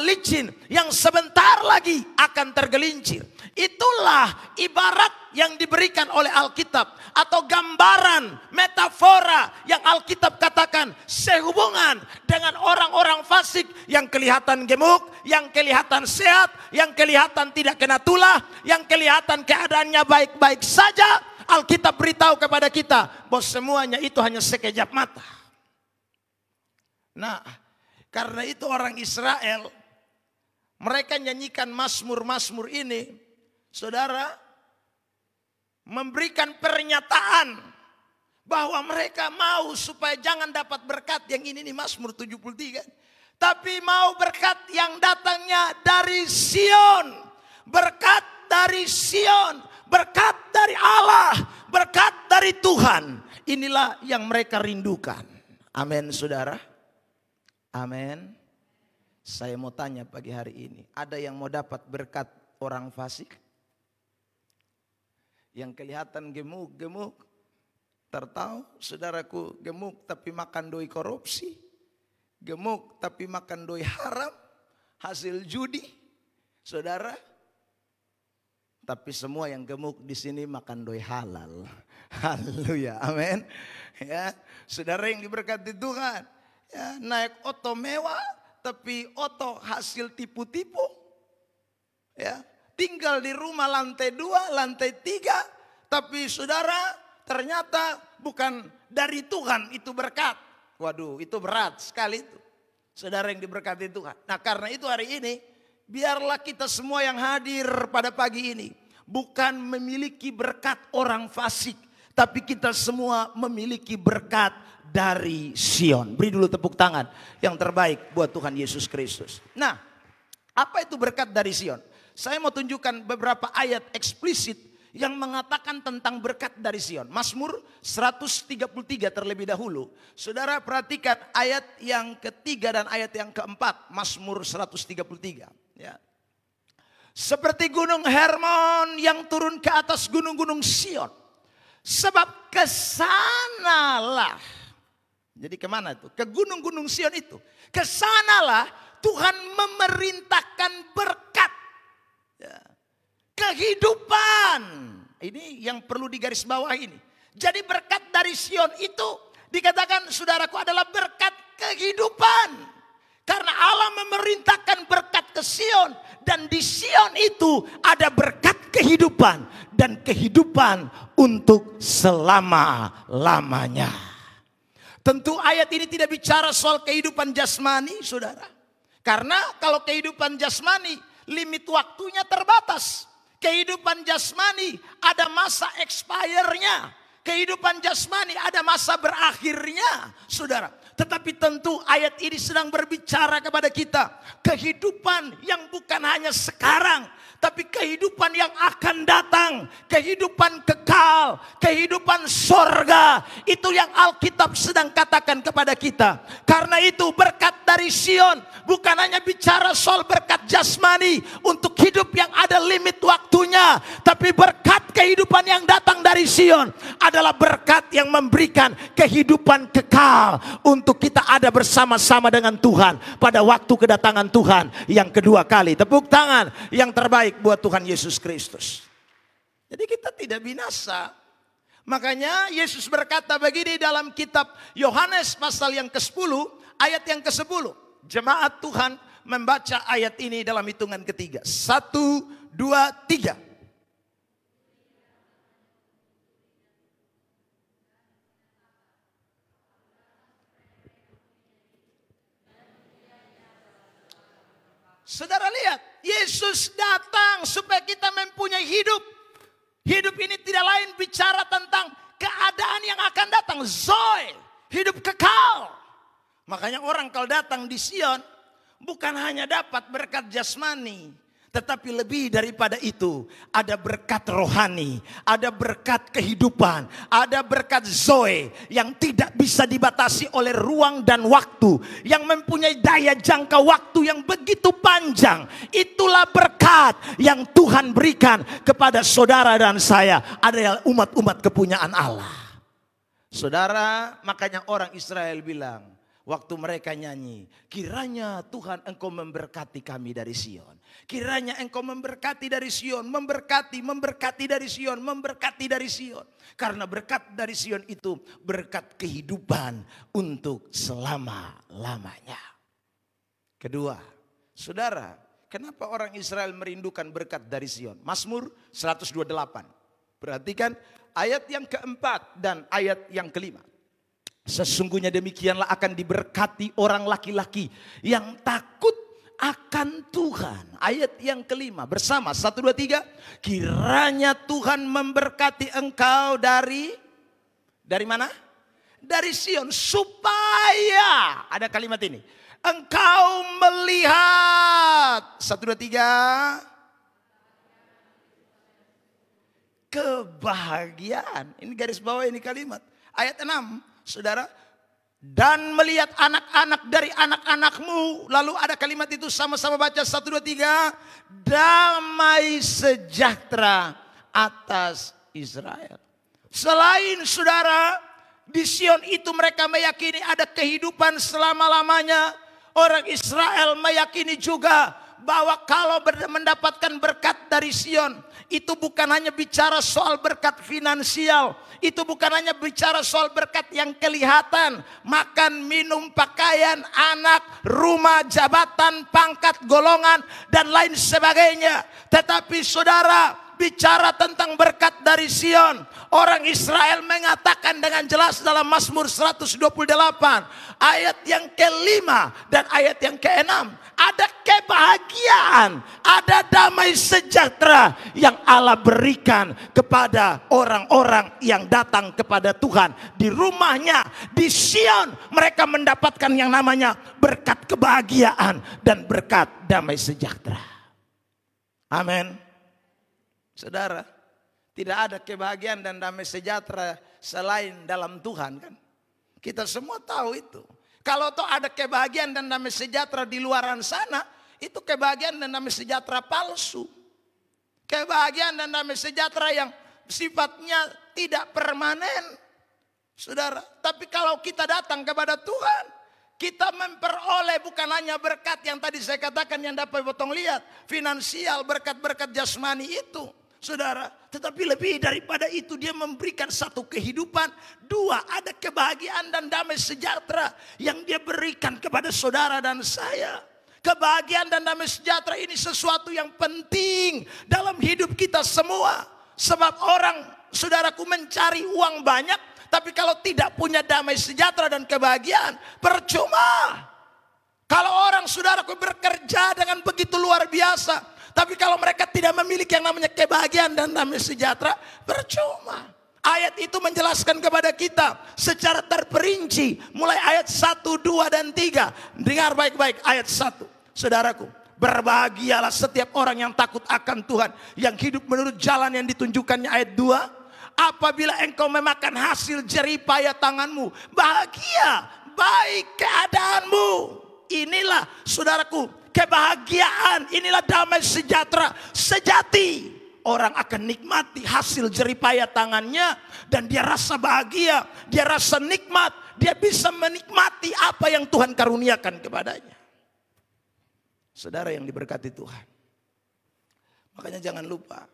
licin yang sebentar lagi akan tergelincir. Itulah ibarat yang diberikan oleh Alkitab, atau gambaran, metafora yang Alkitab katakan sehubungan dengan orang-orang fasik yang kelihatan gemuk, yang kelihatan sehat, yang kelihatan tidak kena tulah, yang kelihatan keadaannya baik-baik saja. Alkitab beritahu kepada kita bahwa semuanya itu hanya sekejap mata. Nah, karena itu orang Israel, mereka nyanyikan Mazmur-Mazmur ini, saudara, memberikan pernyataan bahwa mereka mau supaya jangan dapat berkat yang ini nih, Mazmur 73. Tapi mau berkat yang datangnya dari Sion. Berkat dari Sion. Berkat dari Allah. Berkat dari Tuhan. Inilah yang mereka rindukan. Amin, saudara. Amin. Saya mau tanya pagi hari ini, ada yang mau dapat berkat orang fasik? Yang kelihatan gemuk-gemuk. Tertahu saudaraku, gemuk tapi makan doi korupsi. Gemuk tapi makan doi haram. Hasil judi. Saudara. Tapi semua yang gemuk di sini makan doi halal. Haleluya, amin. Ya, saudara yang diberkati Tuhan. Ya, naik oto mewah tapi oto hasil tipu-tipu. Ya, tinggal di rumah lantai 2, lantai 3. Tapi saudara ternyata bukan dari Tuhan itu berkat. Waduh, itu berat sekali itu. Saudara yang diberkati Tuhan. Nah, karena itu hari ini biarlah kita semua yang hadir pada pagi ini bukan memiliki berkat orang fasik, tapi kita semua memiliki berkat dari Sion. Beri dulu tepuk tangan yang terbaik buat Tuhan Yesus Kristus. Nah, apa itu berkat dari Sion? Saya mau tunjukkan beberapa ayat eksplisit yang mengatakan tentang berkat dari Sion. Mazmur 133 terlebih dahulu. Saudara perhatikan ayat yang ketiga dan ayat yang keempat. Mazmur 133. Ya. Seperti gunung Hermon yang turun ke atas gunung-gunung Sion. Sebab kesanalah. Jadi kemana itu? Ke gunung-gunung Sion itu. Kesanalah Tuhan memerintahkan berkat. Ya. Kehidupan. Ini yang perlu digarisbawahi ini. Jadi berkat dari Sion itu dikatakan saudaraku adalah berkat kehidupan. Karena Allah memerintahkan berkat ke Sion. Dan di Sion itu ada berkat kehidupan. Dan kehidupan untuk selama-lamanya. Tentu ayat ini tidak bicara soal kehidupan jasmani, saudara. Karena kalau kehidupan jasmani, limit waktunya terbatas. Kehidupan jasmani ada masa expire-nya. Kehidupan jasmani ada masa berakhirnya, saudara. Tetapi tentu ayat ini sedang berbicara kepada kita. Kehidupan yang bukan hanya sekarang. Tapi kehidupan yang akan datang. Kehidupan kekal. Kehidupan sorga. Itu yang Alkitab sedang katakan kepada kita. Karena itu berkat dari Sion. Bukan hanya bicara soal berkat jasmani. Untuk hidup yang ada limit waktunya. Tapi berkat kehidupan yang datang dari Sion. Adalah berkat yang memberikan kehidupan kekal. Untuk kita ada bersama-sama dengan Tuhan. Pada waktu kedatangan Tuhan yang kedua kali. Tepuk tangan yang terbaik buat Tuhan Yesus Kristus. Jadi kita tidak binasa. Makanya Yesus berkata begini dalam kitab Yohanes pasal yang ke-10 ayat yang ke-10. Jemaat Tuhan membaca ayat ini dalam hitungan ketiga. 1, 2, 3. Saudara lihat, Yesus datang supaya kita mempunyai hidup. Hidup ini tidak lain bicara tentang keadaan yang akan datang. Zoe, hidup kekal. Makanya orang kalau datang di Sion, bukan hanya dapat berkat jasmani. Tetapi lebih daripada itu, ada berkat rohani, ada berkat kehidupan, ada berkat Zoe yang tidak bisa dibatasi oleh ruang dan waktu, yang mempunyai daya jangka waktu yang begitu panjang. Itulah berkat yang Tuhan berikan kepada saudara dan saya, adalah umat-umat kepunyaan Allah. Saudara, makanya orang Israel bilang, waktu mereka nyanyi, kiranya Tuhan engkau memberkati kami dari Sion. Kiranya engkau memberkati dari Sion, memberkati dari Sion, memberkati dari Sion. Karena berkat dari Sion itu berkat kehidupan untuk selama-lamanya. Kedua, saudara, kenapa orang Israel merindukan berkat dari Sion? Mazmur 128. Perhatikan ayat yang keempat dan ayat yang kelima. Sesungguhnya demikianlah akan diberkati orang laki-laki yang takut akan Tuhan. Ayat yang kelima bersama 1, 2, 3. Kiranya Tuhan memberkati engkau dari mana? Dari Sion, supaya ada kalimat ini, engkau melihat 1, 2, 3 kebahagiaan. Ini garis bawah ini kalimat. Ayat 6, saudara, dan melihat anak-anak dari anak-anakmu. Lalu ada kalimat itu, sama-sama baca 1, 2, 3. Damai sejahtera atas Israel. Selain saudara, di Sion itu mereka meyakini ada kehidupan selama-lamanya. Orang Israel meyakini juga bahwa kalau mendapatkan berkat dari Sion, itu bukan hanya bicara soal berkat finansial. Itu bukan hanya bicara soal berkat yang kelihatan. Makan, minum, pakaian, anak, rumah, jabatan, pangkat, golongan, dan lain sebagainya. Tetapi saudara, bicara tentang berkat dari Sion, orang Israel mengatakan dengan jelas dalam Mazmur 128 ayat yang ke-5 dan ayat yang ke-6, ada kebahagiaan, ada damai sejahtera yang Allah berikan kepada orang-orang yang datang kepada Tuhan. Di rumahnya, di Sion, mereka mendapatkan yang namanya berkat kebahagiaan dan berkat damai sejahtera. Amin. Saudara, tidak ada kebahagiaan dan damai sejahtera selain dalam Tuhan, kan? Kita semua tahu itu. Kalau toh ada kebahagiaan dan damai sejahtera di luaran sana, itu kebahagiaan dan damai sejahtera palsu. Kebahagiaan dan damai sejahtera yang sifatnya tidak permanen, saudara. Tapi kalau kita datang kepada Tuhan, kita memperoleh bukan hanya berkat yang tadi saya katakan yang dapat potong lihat, finansial, berkat-berkat jasmani itu, saudara. Tetapi lebih daripada itu, dia memberikan satu kehidupan. Dua, ada kebahagiaan dan damai sejahtera yang dia berikan kepada saudara dan saya. Kebahagiaan dan damai sejahtera ini sesuatu yang penting dalam hidup kita semua. Sebab orang, saudaraku, mencari uang banyak, tapi kalau tidak punya damai sejahtera dan kebahagiaan, percuma. Kalau orang, saudaraku, bekerja dengan begitu luar biasa, tapi kalau mereka tidak memiliki yang namanya kebahagiaan dan damai sejahtera, percuma. Ayat itu menjelaskan kepada kita secara terperinci. Mulai ayat 1, 2, dan 3. Dengar baik-baik ayat 1. Saudaraku, berbahagialah setiap orang yang takut akan Tuhan, yang hidup menurut jalan yang ditunjukkannya. Ayat 2. Apabila engkau memakan hasil jeripaya tanganmu, bahagia, baik keadaanmu. Inilah, saudaraku, kebahagiaan, inilah damai sejahtera sejati. Orang akan nikmati hasil jeripaya tangannya dan dia rasa bahagia, dia rasa nikmat, dia bisa menikmati apa yang Tuhan karuniakan kepadanya. Saudara yang diberkati Tuhan, makanya jangan lupa,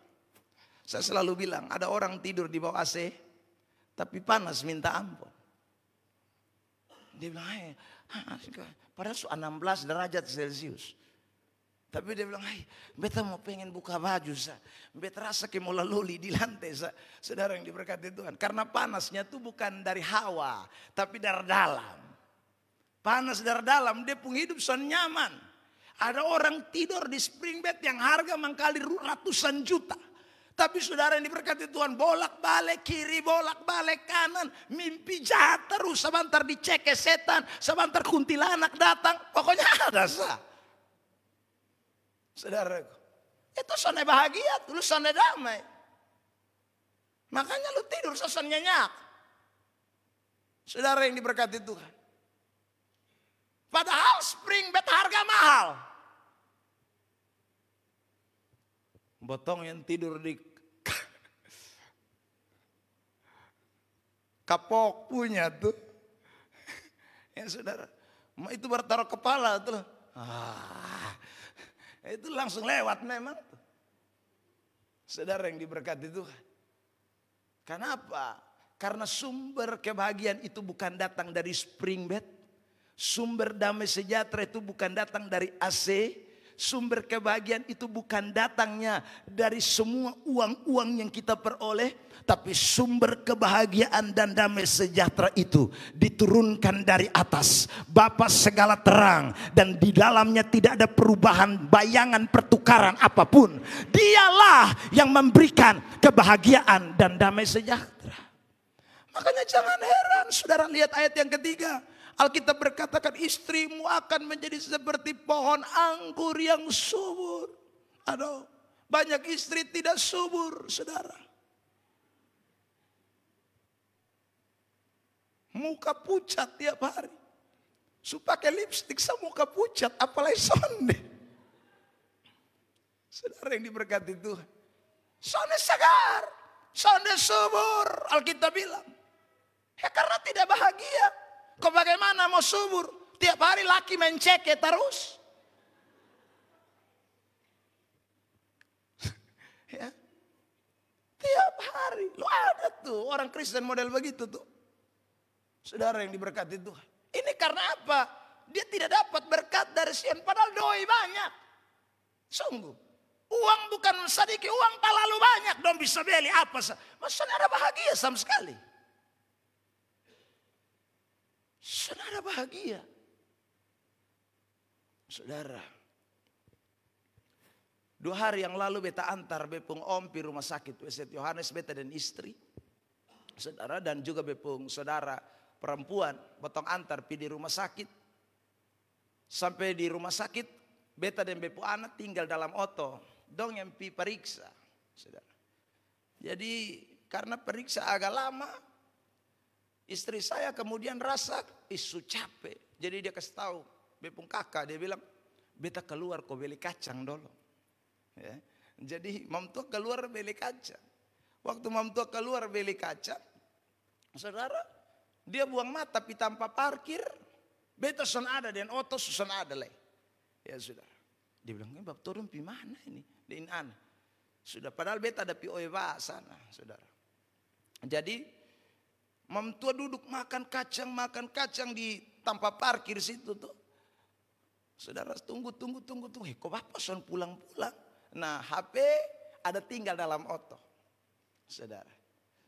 saya selalu bilang, ada orang tidur di bawah AC tapi panas minta ampun. Dia bilang, padahal 16 derajat Celcius. Tapi dia bilang, beta mau pengen buka baju, beta rasa kayak mau leluli di lantai. Saudara yang diberkati Tuhan, karena panasnya itu bukan dari hawa, tapi dari dalam. Panas dari dalam, dia pun hidup son nyaman. Ada orang tidur di spring bed yang harga mangkali ratusan juta. Tapi saudara yang diberkati Tuhan, bolak-balik kiri, bolak-balik kanan, mimpi jahat terus. Sebentar dicek ke setan, sebentar kuntilanak datang, pokoknya ada saudaraku, itu sonnya bahagia, lu sonnya damai. Makanya lu tidur son nyenyak. Saudara yang diberkati Tuhan. Padahal spring bed harga mahal. Botong yang tidur di kapok punya tuh. Ya saudara, itu bertaruh kepala tuh. Itu langsung lewat memang. Saudara yang diberkati Tuhan. Kenapa? Karena sumber kebahagiaan itu bukan datang dari spring bed. Sumber damai sejahtera itu bukan datang dari AC. Sumber kebahagiaan itu bukan datangnya dari semua uang-uang yang kita peroleh. Tapi sumber kebahagiaan dan damai sejahtera itu diturunkan dari atas, Bapa segala terang, dan di dalamnya tidak ada perubahan, bayangan, pertukaran apapun. Dialah yang memberikan kebahagiaan dan damai sejahtera. Makanya jangan heran, saudara, lihat ayat yang ketiga. Alkitab berkatakan, istrimu akan menjadi seperti pohon anggur yang subur. Aduh, banyak istri tidak subur, saudara. Muka pucat tiap hari. Su pakai lipstik sama muka pucat, apalagi sonde. Saudara yang diberkati Tuhan. Sonde segar, sonde subur, Alkitab bilang. Ya karena tidak bahagia. Kok bagaimana mau subur? Tiap hari laki mencek ya terus. Ya. Tiap hari. Lo ada tuh orang Kristen model begitu tuh. Saudara yang diberkati Tuhan. Ini karena apa? Dia tidak dapat berkat dari Sion. Padahal doi banyak. Sungguh. Uang bukan sedikit. Uang terlalu banyak. Dong bisa beli apa. Masa saudara bahagia sama sekali. Saudara bahagia. Saudara. 2 hari yang lalu beta antar bepung om pi rumah sakit St. Yohanes, beta dan istri. Saudara, dan juga bepung saudara perempuan potong antar pi di rumah sakit. Sampai di rumah sakit beta dan bepu anak tinggal dalam oto. Dong yang pi periksa. Saudara. Jadi karena periksa agak lama, istri saya kemudian rasa isu capek. Jadi dia kasih tahu bepung kakak, dia bilang beta keluar kau beli kacang dulu. Ya. Jadi mam tua keluar beli kacang. Waktu mam tua keluar beli kacang, saudara, dia buang mata pi tanpa parkir. Beta son ada dan oto son ada leh. Ya saudara. Dia bilang, bab turun pi mana ini? Di aneh. Sudah padahal beta ada pi oewa sana, saudara. Jadi mam tua duduk makan kacang di tanpa parkir situ tuh. Saudara tunggu. Kok bapak son pulang-pulang? Nah HP ada tinggal dalam oto. Saudara.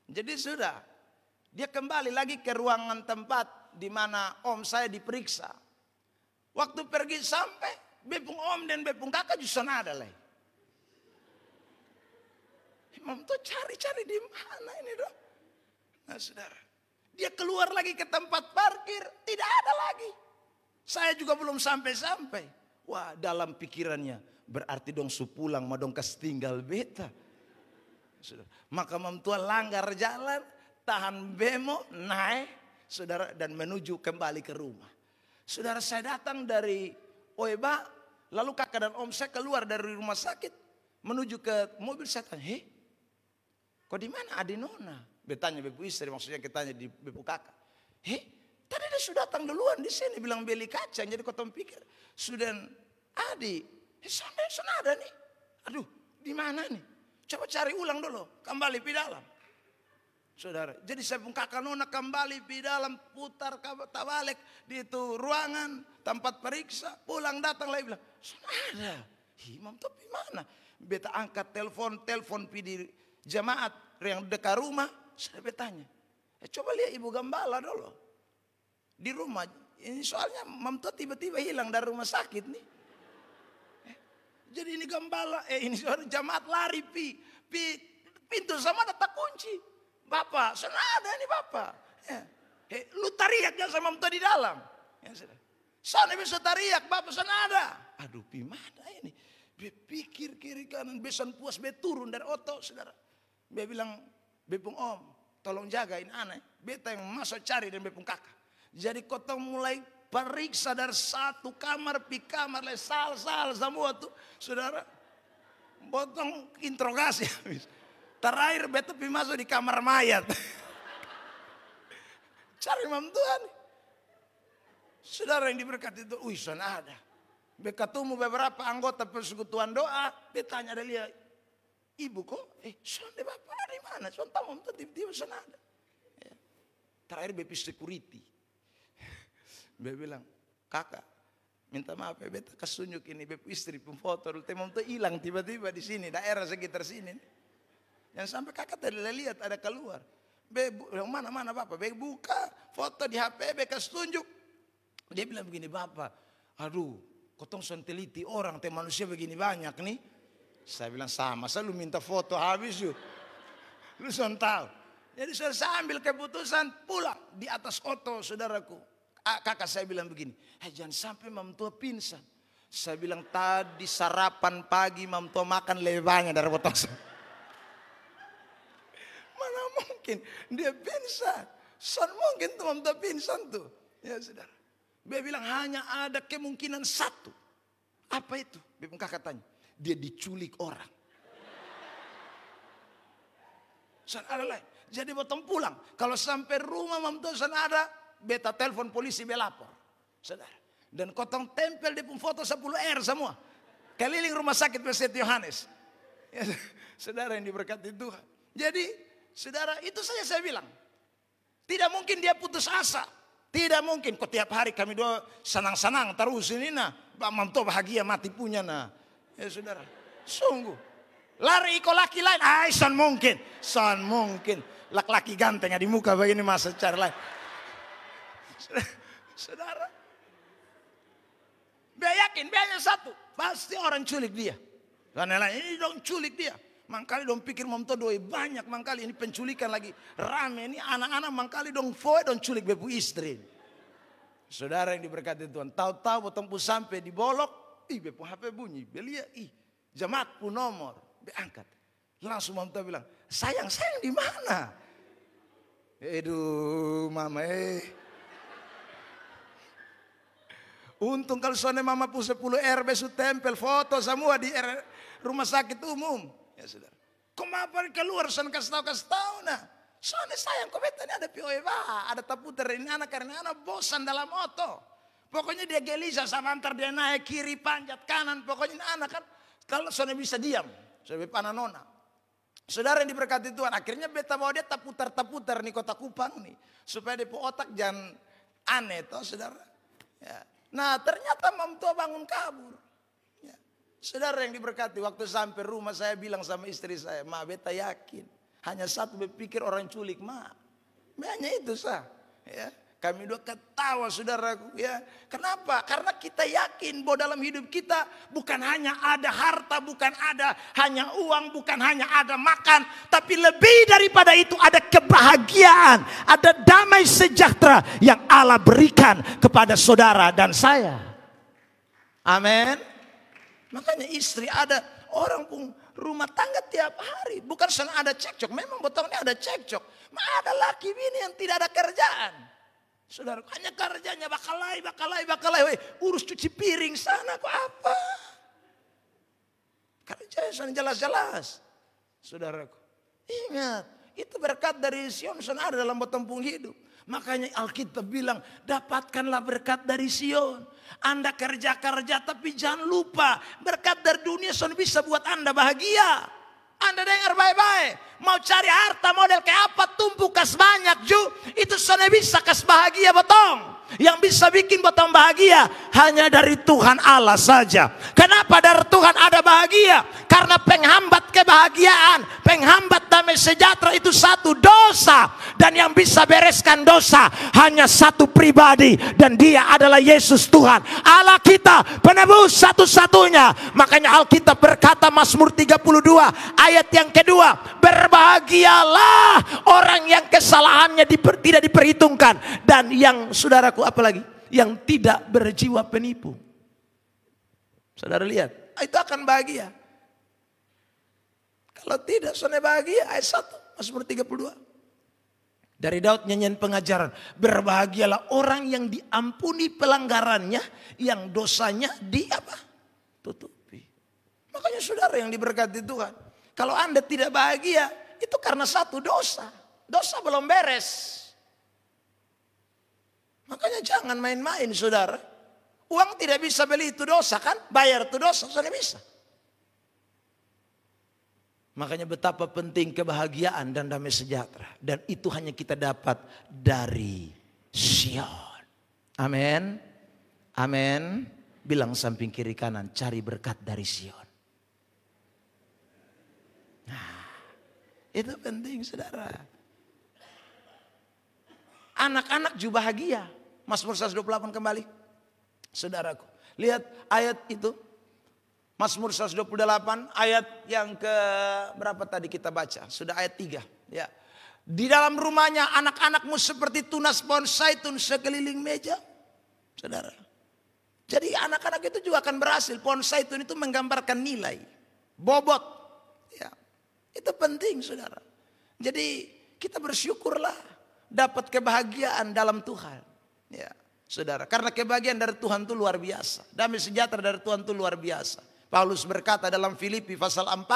Jadi sudah. Dia kembali lagi ke ruangan tempat di mana om saya diperiksa. Waktu pergi sampai bepung om dan bepung kakak justru ada lah. Imam tuh cari di mana ini dong? Nah saudara. Dia keluar lagi ke tempat parkir. Tidak ada lagi. Saya juga belum sampai-sampai. Wah dalam pikirannya. Berarti dong su pulang madong kas tinggal beta. Saudara. Maka mam tua langgar jalan. Tahan bemo naik. Saudara dan menuju kembali ke rumah. Saudara saya datang dari Oeba. Lalu kakak dan om saya keluar dari rumah sakit. Menuju ke mobil saya tanya. Kok di mana Adi Nona? Betanya bebu istri maksudnya kita tanya di bebu kakak. Tadi dia sudah datang duluan di sini bilang beli kacang. Jadi kau pikir sudah Adi. Sana ada nih. Aduh, di mana nih? Coba cari ulang dulu. Kembali di dalam. Saudara, jadi saya pun kakak nona kembali di dalam. Putar tabalik di itu ruangan. Tempat periksa. Pulang datang lagi bilang. Sana ada. Imam tapi mana? Beta angkat telepon di jemaat yang dekat rumah. Saya bertanya. Coba lihat ibu gembala dulu. Di rumah. Ini soalnya mam tua tiba-tiba hilang dari rumah sakit nih. Jadi ini gembala, ini jamaat lari pintu sama ada tak kunci. Bapak, sana ada ini bapak. Lu tariak jangan sama mam tua di dalam. Sana bisa tariak, bapak sana ada. Aduh, pi mana ini? Dia pikir kiri kanan, besan puas, be turun dari oto, saudara. Dia bilang, bepung om, tolong jagain anak. Beta yang masuk cari dan bepung kakak. Jadi kota mulai periksa dari satu kamar pi kamar sal semua tuh saudara potong interogasi habis. Terakhir beta pi masuk di kamar mayat. Cari mam Tuhan. Saudara yang diberkati itu, sana ada. Ketemu beberapa anggota persekutuan doa, betanya ada lihat ibu kok, sana bapak di mana? Sana mam Tuhan tiba-tiba sana ada. Ya. Terakhir bepi security. Dia bilang, kakak, minta maaf ya, beta kesunjuk ini, bepu istri pun foto, temom tuh hilang tiba-tiba di sini, daerah sekitar sini. Yang sampai kakak tadi lihat ada keluar. Mana bapak, be buka foto di HP, be kasih tunjuk. Dia bilang begini, bapak, aduh, kotong son teliti orang, manusia begini banyak nih. Saya bilang sama, saya lu minta foto habis yuk. Lu son tahu. Jadi saya ambil keputusan pulang di atas oto, saudaraku. Kakak saya bilang begini, jangan sampai mam tua pingsan. Saya bilang tadi sarapan pagi mam tua makan lebih banyak dari potong. Mana mungkin dia pingsan. San mungkin tuh Mamta pingsan tuh. Ya saudara. Dia bilang hanya ada kemungkinan satu. Apa itu? Bepung kakak tanya. Dia diculik orang. San ada lain. Jadi botong pulang. Kalau sampai rumah Mamta san ada, beta telepon polisi belapor. Saudara. Dan kotong tempel dia pun foto 10R semua. Keliling rumah sakit Presiden Yohanes. Ya, saudara yang diberkati Tuhan. Jadi saudara itu saja saya bilang. Tidak mungkin dia putus asa. Tidak mungkin. Kok tiap hari kami doa senang-senang terus ini nah. Mamto bahagia mati punya nah. Ya saudara. Sungguh. Lari ikut laki lain. San mungkin. San mungkin. Laki-laki ganteng di muka begini masa cara lain. Saudara. Dia yakin. Dia hanya satu. Pasti orang culik dia. Karena lain ini dong culik dia. Mangkali dong pikir Mamto doi banyak. Mangkali ini penculikan lagi rame. Ini anak-anak mangkali dong foe dong culik bepu istri. Saudara yang diberkati Tuhan. Tahu-tahu potong pu sampai di bolok. Bepu HP bunyi. Belia jemaat pu nomor. Beangkat. Langsung Mamto bilang. Sayang di mana? Aduh mama Untung kalau soalnya mama pu 10 RB su tempel foto semua di rumah sakit umum. Ya saudara. Kenapa keluar sana kasih tahu nah. Soalnya sayang kok beta ini ada POEWA, ada taputer ini anak karena anak bosan dalam moto. Pokoknya dia gelisah sama antar dia naik kiri panjat kanan. Pokoknya anak kan kalau soalnya bisa diam. Soalnya panah nona. Saudara yang diberkati Tuhan. Akhirnya beta bawa dia taputer nih kota Kupang nih. Supaya dia otak jangan aneh toh saudara. Ya. Nah ternyata Mamto bangun kabur. Ya. Saudara yang diberkati. Waktu sampai rumah saya bilang sama istri saya. Ma beta yakin. Hanya satu berpikir orang culik ma. Hanya itu sah. Ya. Kami dua ketawa saudaraku ya. Kenapa? Karena kita yakin bahwa dalam hidup kita bukan hanya ada harta, bukan ada hanya uang, bukan hanya ada makan, tapi lebih daripada itu ada kebahagiaan, ada damai sejahtera yang Allah berikan kepada saudara dan saya. Amin. Makanya istri ada orang pun rumah tangga tiap hari, bukan sana ada cekcok, memang botolnya ada cekcok, ada laki bini yang tidak ada kerjaan. Saudara, hanya kerjanya bakalai. Urus cuci piring sana kok apa? Kerjanya sana jelas-jelas. Saudaraku, ingat. Itu berkat dari Sion sana ada dalam botempung hidup. Makanya Alkitab bilang, dapatkanlah berkat dari Sion. Anda kerja tapi jangan lupa. Berkat dari dunia sana bisa buat Anda bahagia. Anda dengar baik-baik. Mau cari harta model kayak apa, tumpuk kas banyak ju. Itu sana bisa kas bahagia botong. Yang bisa bikin botong bahagia hanya dari Tuhan Allah saja. Kenapa dari Tuhan ada bahagia? Karena penghambat kebahagiaan, penghambat damai sejahtera itu satu, dosa. Dan yang bisa bereskan dosa hanya satu pribadi. Dan dia adalah Yesus Tuhan Allah kita, penebus satu-satunya. Makanya Alkitab berkata Mazmur 32 ayat yang kedua, berbahagialah orang yang kesalahannya tidak diperhitungkan. Dan yang saudaraku apalagi yang tidak berjiwa penipu. Saudara lihat, itu akan bahagia. Kalau tidak, saudara bahagia. Ayat 1 Mazmur 32. Dari Daud nyanyian pengajaran, berbahagialah orang yang diampuni pelanggarannya, yang dosanya tutupi. Makanya saudara yang diberkati Tuhan, kalau Anda tidak bahagia, itu karena satu dosa. Dosa belum beres. Makanya jangan main-main saudara. Uang tidak bisa beli itu dosa kan? Bayar itu dosa, sudah bisa. Makanya betapa penting kebahagiaan dan damai sejahtera. Dan itu hanya kita dapat dari Sion. Amin. Amin. Bilang samping kiri kanan, cari berkat dari Sion. Nah, itu penting saudara. Anak-anak juga bahagia. Mazmur 128 kembali. Saudaraku, lihat ayat itu. Mazmur 128 ayat yang ke berapa tadi kita baca? Sudah ayat 3. Ya. Di dalam rumahnya anak-anakmu seperti tunas pohon zaitun sekeliling meja. Saudara. Jadi anak-anak itu juga akan berhasil. Pohon zaitun itu menggambarkan nilai. Bobot. Ya. Itu penting saudara. Jadi kita bersyukurlah dapat kebahagiaan dalam Tuhan. Ya, saudara, karena kebahagiaan dari Tuhan itu luar biasa. Damai sejahtera dari Tuhan itu luar biasa. Paulus berkata dalam Filipi pasal 4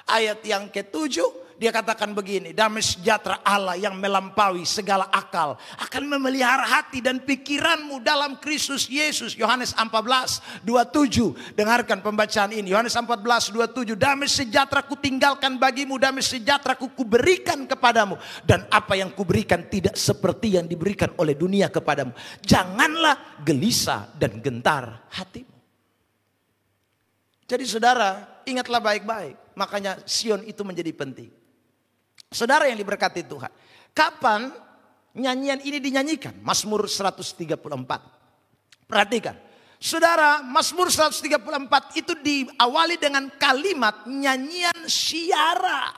ayat yang ke-7, dia katakan begini, damai sejahtera Allah yang melampaui segala akal akan memelihara hati dan pikiranmu dalam Kristus Yesus. Yohanes 14:27. Dengarkan pembacaan ini. Yohanes 14:27. Damai sejahtera ku tinggalkan bagimu, damai sejahtera ku berikan kepadamu, dan apa yang kuberikan tidak seperti yang diberikan oleh dunia kepadamu. Janganlah gelisah dan gentar hatimu. Jadi saudara, ingatlah baik-baik. Makanya Sion itu menjadi penting. Saudara yang diberkati Tuhan, kapan nyanyian ini dinyanyikan? Mazmur 134. Perhatikan, saudara, Mazmur 134 itu diawali dengan kalimat nyanyian syiara.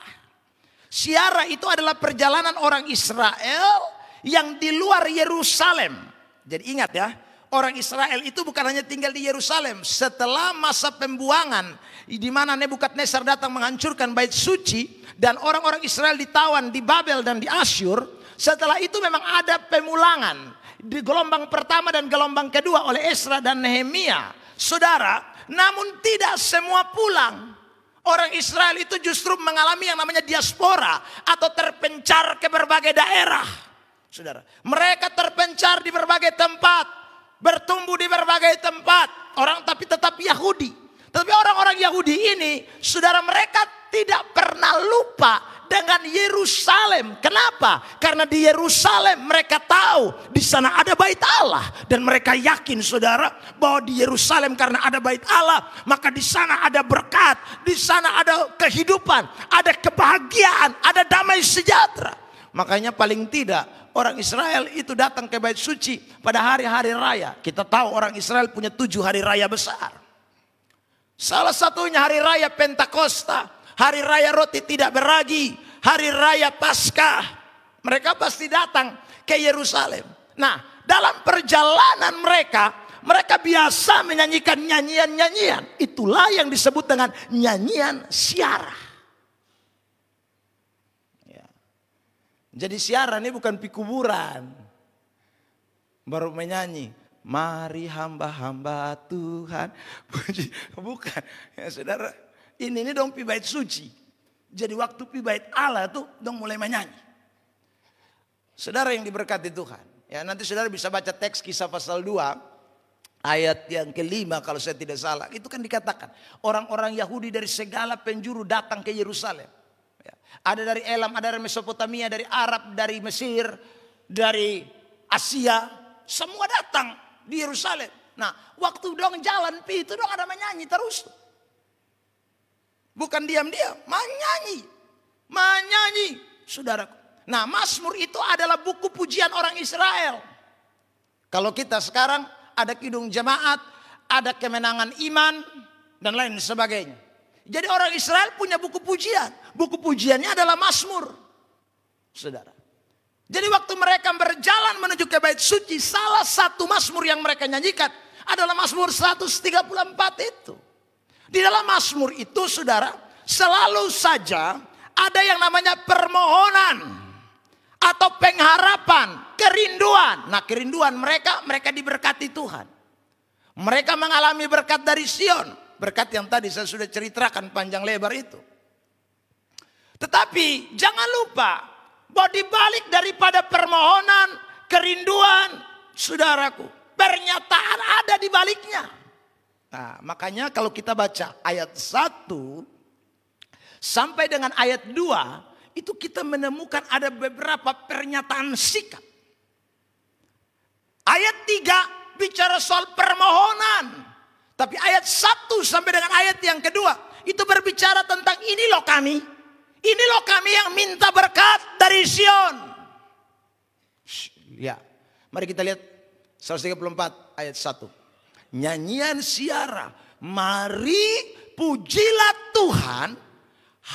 Syiara itu adalah perjalanan orang Israel yang di luar Yerusalem. Jadi ingat ya, orang Israel itu bukan hanya tinggal di Yerusalem. Setelah masa pembuangan, di mana Nebukadnezar datang menghancurkan bait suci, dan orang-orang Israel ditawan di Babel dan di Asyur. Setelah itu memang ada pemulangan di gelombang pertama dan gelombang kedua oleh Esra dan Nehemia. Saudara, namun tidak semua pulang. Orang Israel itu justru mengalami yang namanya diaspora atau terpencar ke berbagai daerah. Saudara, mereka terpencar di berbagai tempat, bertumbuh di berbagai tempat. Orang tapi tetap Yahudi. Tapi orang-orang Yahudi ini, saudara, mereka tidak pernah lupa dengan Yerusalem. Kenapa? Karena di Yerusalem mereka tahu di sana ada bait Allah, dan mereka yakin, saudara, bahwa di Yerusalem karena ada bait Allah, maka di sana ada berkat, di sana ada kehidupan, ada kebahagiaan, ada damai sejahtera. Makanya paling tidak orang Israel itu datang ke bait suci pada hari-hari raya. Kita tahu orang Israel punya 7 hari raya besar. Salah satunya hari raya Pentakosta, hari raya roti tidak beragi, hari raya Paskah. Mereka pasti datang ke Yerusalem. Nah, dalam perjalanan mereka biasa menyanyikan nyanyian-nyanyian. Itulah yang disebut dengan nyanyian syiara. Ya. Jadi syiara ini bukan pikuburan. Baru menyanyi, mari hamba-hamba Tuhan. Bukan, ya saudara. Ini dong pi bait suci. Jadi waktu pi bait Allah tuh dong mulai menyanyi. Saudara yang diberkati Tuhan. Ya, nanti saudara bisa baca teks Kisah pasal 2. Ayat yang ke-5 kalau saya tidak salah. Itu kan dikatakan orang-orang Yahudi dari segala penjuru datang ke Yerusalem. Ya. Ada dari Elam, ada dari Mesopotamia, dari Arab, dari Mesir, dari Asia. Semua datang di Yerusalem. Nah, waktu dong jalan pi itu dong ada menyanyi terus. Bukan diam-diam, menyanyi. Menyanyi, saudaraku. Nah, Mazmur itu adalah buku pujian orang Israel. Kalau kita sekarang ada kidung jemaat, ada kemenangan iman, dan lain sebagainya. Jadi orang Israel punya buku pujian. Buku pujiannya adalah Mazmur, saudara. Jadi waktu mereka berjalan menuju ke bait suci, salah satu Mazmur yang mereka nyanyikan adalah Mazmur 134 itu. Di dalam Mazmur itu, saudara, selalu saja ada yang namanya permohonan atau pengharapan, kerinduan. Nah, kerinduan mereka diberkati Tuhan. Mereka mengalami berkat dari Sion, berkat yang tadi saya sudah ceritakan panjang lebar itu. Tetapi jangan lupa bahwa di balik daripada permohonan, kerinduan, saudaraku, pernyataan ada di baliknya. Nah, makanya kalau kita baca ayat 1 sampai dengan ayat 2, itu kita menemukan ada beberapa pernyataan sikap. Ayat 3 bicara soal permohonan. Tapi ayat 1 sampai dengan ayat yang kedua itu berbicara tentang ini loh kami. Ini loh kami yang minta berkat dari Sion. Ya, mari kita lihat 134 ayat 1. Nyanyian syiara, mari pujilah Tuhan,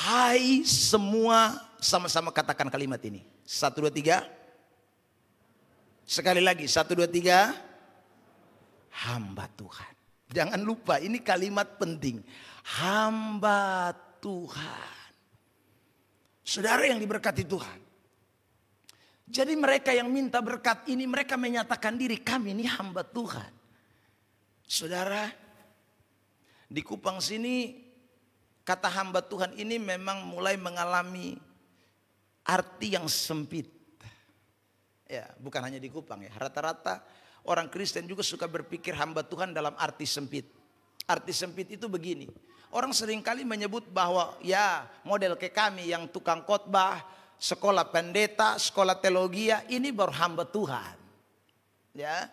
hai semua, sama-sama katakan kalimat ini. 1, 2, 3. Sekali lagi, 1, 2, 3. Hamba Tuhan. Jangan lupa, ini kalimat penting. Hamba Tuhan. Saudara yang diberkati Tuhan. Jadi mereka yang minta berkat ini, mereka menyatakan diri, kami ini hamba Tuhan. Saudara, di Kupang sini kata hamba Tuhan ini memang mulai mengalami arti yang sempit. Ya, bukan hanya di Kupang ya. Rata-rata orang Kristen juga suka berpikir hamba Tuhan dalam arti sempit. Arti sempit itu begini. Orang seringkali menyebut bahwa ya model kayak kami yang tukang khotbah, sekolah pendeta, sekolah teologi, ini baru hamba Tuhan. Ya.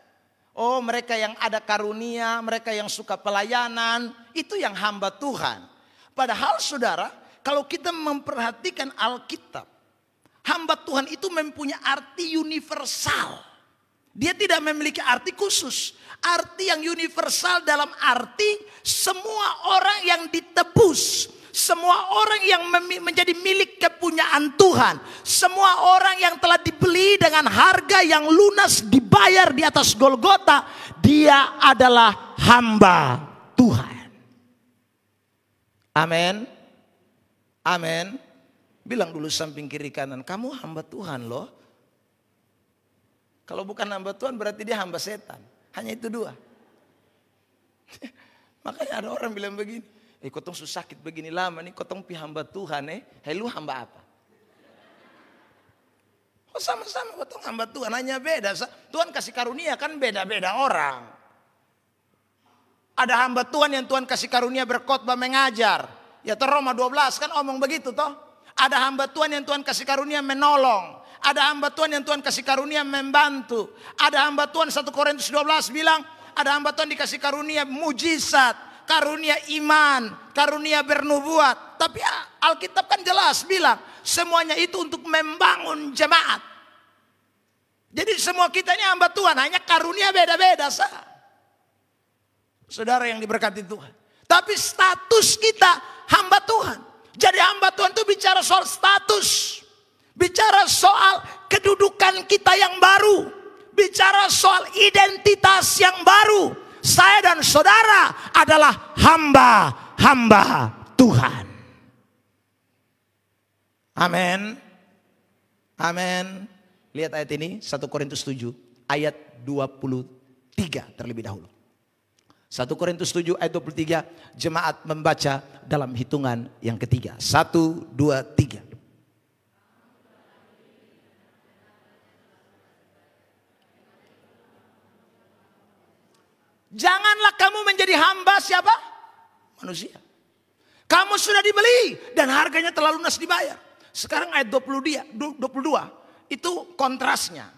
Oh, mereka yang ada karunia, mereka yang suka pelayanan, itu yang hamba Tuhan. Padahal saudara, kalau kita memperhatikan Alkitab, hamba Tuhan itu mempunyai arti universal. Dia tidak memiliki arti khusus. Arti yang universal dalam arti semua orang yang ditebus. Semua orang yang menjadi milik kepunyaan Tuhan. Semua orang yang telah dibeli dengan harga yang lunas dibayar di atas Golgota. Dia adalah hamba Tuhan. Amin. Amin. Bilang dulu samping kiri kanan, kamu hamba Tuhan loh. Kalau bukan hamba Tuhan berarti dia hamba setan. Hanya itu dua. Makanya ada orang bilang begini, kotong susah sakit begini lama nih, kotong pi hamba Tuhan lu hamba apa? Oh sama-sama kotong hamba Tuhan, hanya beda. Tuhan kasih karunia kan beda-beda orang. Ada hamba Tuhan yang Tuhan kasih karunia berkhotbah mengajar. Ya toh Roma 12 kan omong begitu toh. Ada hamba Tuhan yang Tuhan kasih karunia menolong. Ada hamba Tuhan yang Tuhan kasih karunia membantu. Ada hamba Tuhan 1 Korintus 12 bilang, ada hamba Tuhan dikasih karunia mujizat, karunia iman, karunia bernubuat. Tapi Alkitab kan jelas bilang, semuanya itu untuk membangun jemaat. Jadi semua kita ini hamba Tuhan, hanya karunia beda-beda sah. Saudara yang diberkati Tuhan. Tapi status kita hamba Tuhan. Jadi hamba Tuhan itu bicara soal status. Bicara soal kedudukan kita yang baru. Bicara soal identitas yang baru. Saya dan saudara adalah hamba-hamba Tuhan. Amin. Amin. Lihat ayat ini 1 Korintus 7 ayat 23 terlebih dahulu. 1 Korintus 7 ayat 23, jemaat membaca dalam hitungan yang ketiga. 1, 2, 3. Janganlah kamu menjadi hamba siapa? Manusia. Kamu sudah dibeli dan harganya telah lunas dibayar. Sekarang ayat 22 itu kontrasnya.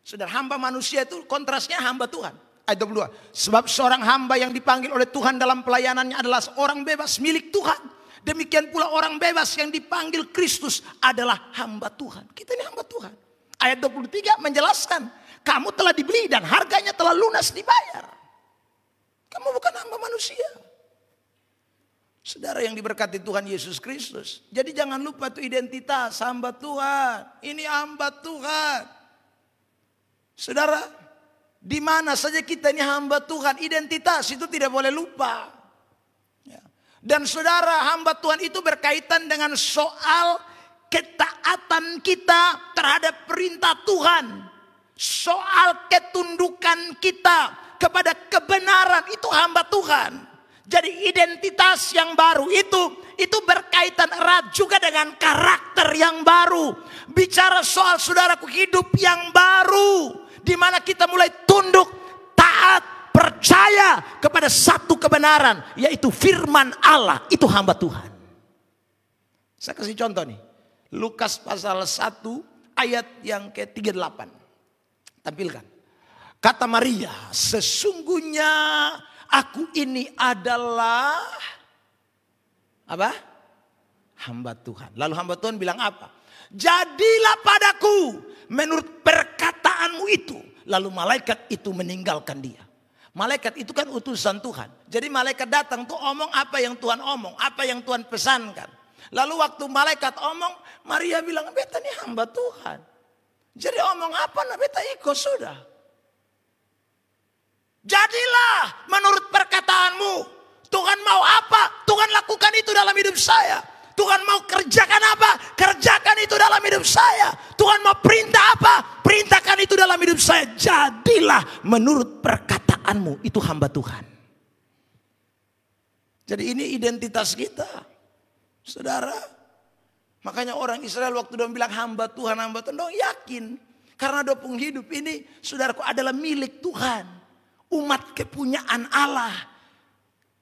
Saudara, hamba manusia itu kontrasnya hamba Tuhan. Ayat 22. Sebab seorang hamba yang dipanggil oleh Tuhan dalam pelayanannya adalah seorang bebas milik Tuhan. Demikian pula orang bebas yang dipanggil Kristus adalah hamba Tuhan. Kita ini hamba Tuhan. Ayat 23 menjelaskan, kamu telah dibeli dan harganya telah lunas dibayar. Kamu bukan hamba manusia. Saudara yang diberkati Tuhan Yesus Kristus. Jadi jangan lupa itu identitas hamba Tuhan. Ini hamba Tuhan. Saudara, di mana saja kita ini hamba Tuhan, identitas itu tidak boleh lupa. Ya. Dan saudara, hamba Tuhan itu berkaitan dengan soal ketaatan kita terhadap perintah Tuhan. Soal ketundukan kita kepada kebenaran, itu hamba Tuhan. Jadi identitas yang baru itu berkaitan erat juga dengan karakter yang baru. Bicara soal saudaraku hidup yang baru. Di mana kita mulai tunduk, taat, percaya kepada satu kebenaran. Yaitu firman Allah, itu hamba Tuhan. Saya kasih contoh nih. Lukas pasal 1 ayat yang ke-38. Tampilkan. Kata Maria, sesungguhnya aku ini adalah apa? Hamba Tuhan. Lalu hamba Tuhan bilang apa? Jadilah padaku menurut perkataanmu itu. Lalu malaikat itu meninggalkan dia. Malaikat itu kan utusan Tuhan. Jadi malaikat datang tuh omong apa yang Tuhan omong. Apa yang Tuhan pesankan. Lalu waktu malaikat omong, Maria bilang, beta ini hamba Tuhan. Jadi omong apa, nah beta ikut sudah. Jadilah menurut perkataanmu. Tuhan mau apa? Tuhan lakukan itu dalam hidup saya. Tuhan mau kerjakan apa? Kerjakan itu dalam dalam hidup saya. Tuhan mau perintah apa? Perintahkan itu dalam hidup saya. Jadilah menurut perkataanmu. Itu hamba Tuhan. Jadi ini identitas kita, saudara. Makanya orang Israel waktu dia bilang hamba Tuhan, dong yakin. Karena dia pun hidup ini, saudaraku, adalah milik Tuhan. Umat kepunyaan Allah.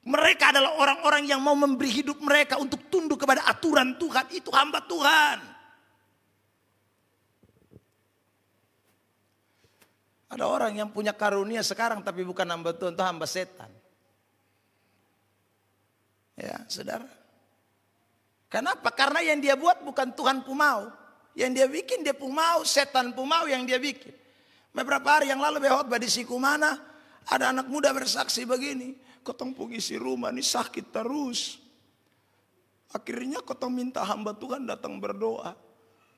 Mereka adalah orang-orang yang mau memberi hidup mereka untuk tunduk kepada aturan Tuhan. Itu hamba Tuhan. Ada orang yang punya karunia sekarang tapi bukan hamba Tuhan, itu hamba setan. Ya, saudara. Kenapa? Karena yang dia buat bukan Tuhan pun mau. Yang dia bikin dia pun mau, setan pun mau yang dia bikin. Beberapa hari yang lalu khotbah di Sikumana, ada anak muda bersaksi begini, kotong isi rumah ini sakit terus. Akhirnya kotong minta hamba Tuhan datang berdoa.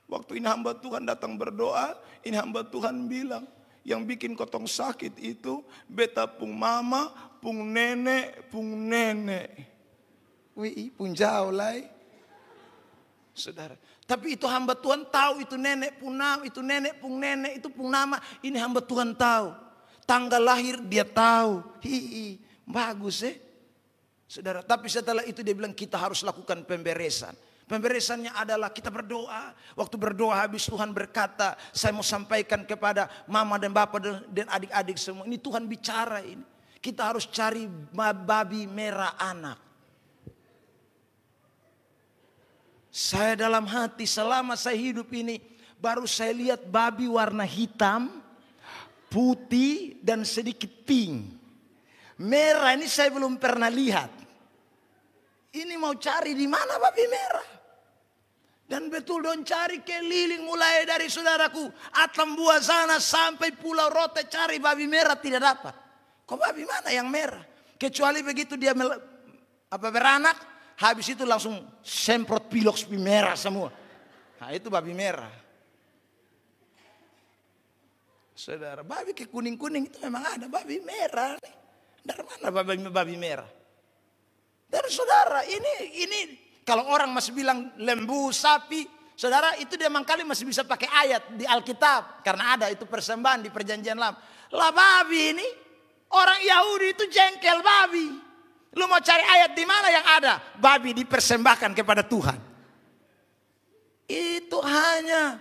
Waktu ini hamba Tuhan datang berdoa, ini hamba Tuhan bilang, yang bikin kotong sakit itu beta pung mama, pung nenek. Wih, pun jauh lah, saudara. Tapi itu hamba Tuhan tahu itu nenek pun nama, itu nenek itu pun nama. Ini hamba Tuhan tahu. Tanggal lahir dia tahu. Bagus saudara. Tapi setelah itu dia bilang kita harus lakukan pemberesan. Pemberesannya adalah kita berdoa. Waktu berdoa habis Tuhan berkata, saya mau sampaikan kepada mama dan bapak dan adik-adik semua. Ini Tuhan bicara ini. Kita harus cari babi merah anak. Saya dalam hati selama saya hidup ini baru saya lihat babi warna hitam, putih dan sedikit pink. Merah ini saya belum pernah lihat. Ini mau cari di mana babi merah? Dan betul dong cari keliling mulai dari saudaraku Atambua sana sampai Pulau Rote cari babi merah tidak dapat. Kok babi mana yang merah? Kecuali begitu dia beranak. Habis itu langsung semprot piloks merah semua. Nah itu babi merah. Saudara, babi ke kuning-kuning itu memang ada babi merah. Dari mana babi merah? Dari saudara, ini kalau orang masih bilang lembu, sapi, saudara itu dia mangkali masih bisa pakai ayat di Alkitab. Karena ada itu persembahan di perjanjian lama. Lah babi ini, orang Yahudi itu jengkel babi. Lu mau cari ayat di mana yang ada? Babi dipersembahkan kepada Tuhan. Itu hanya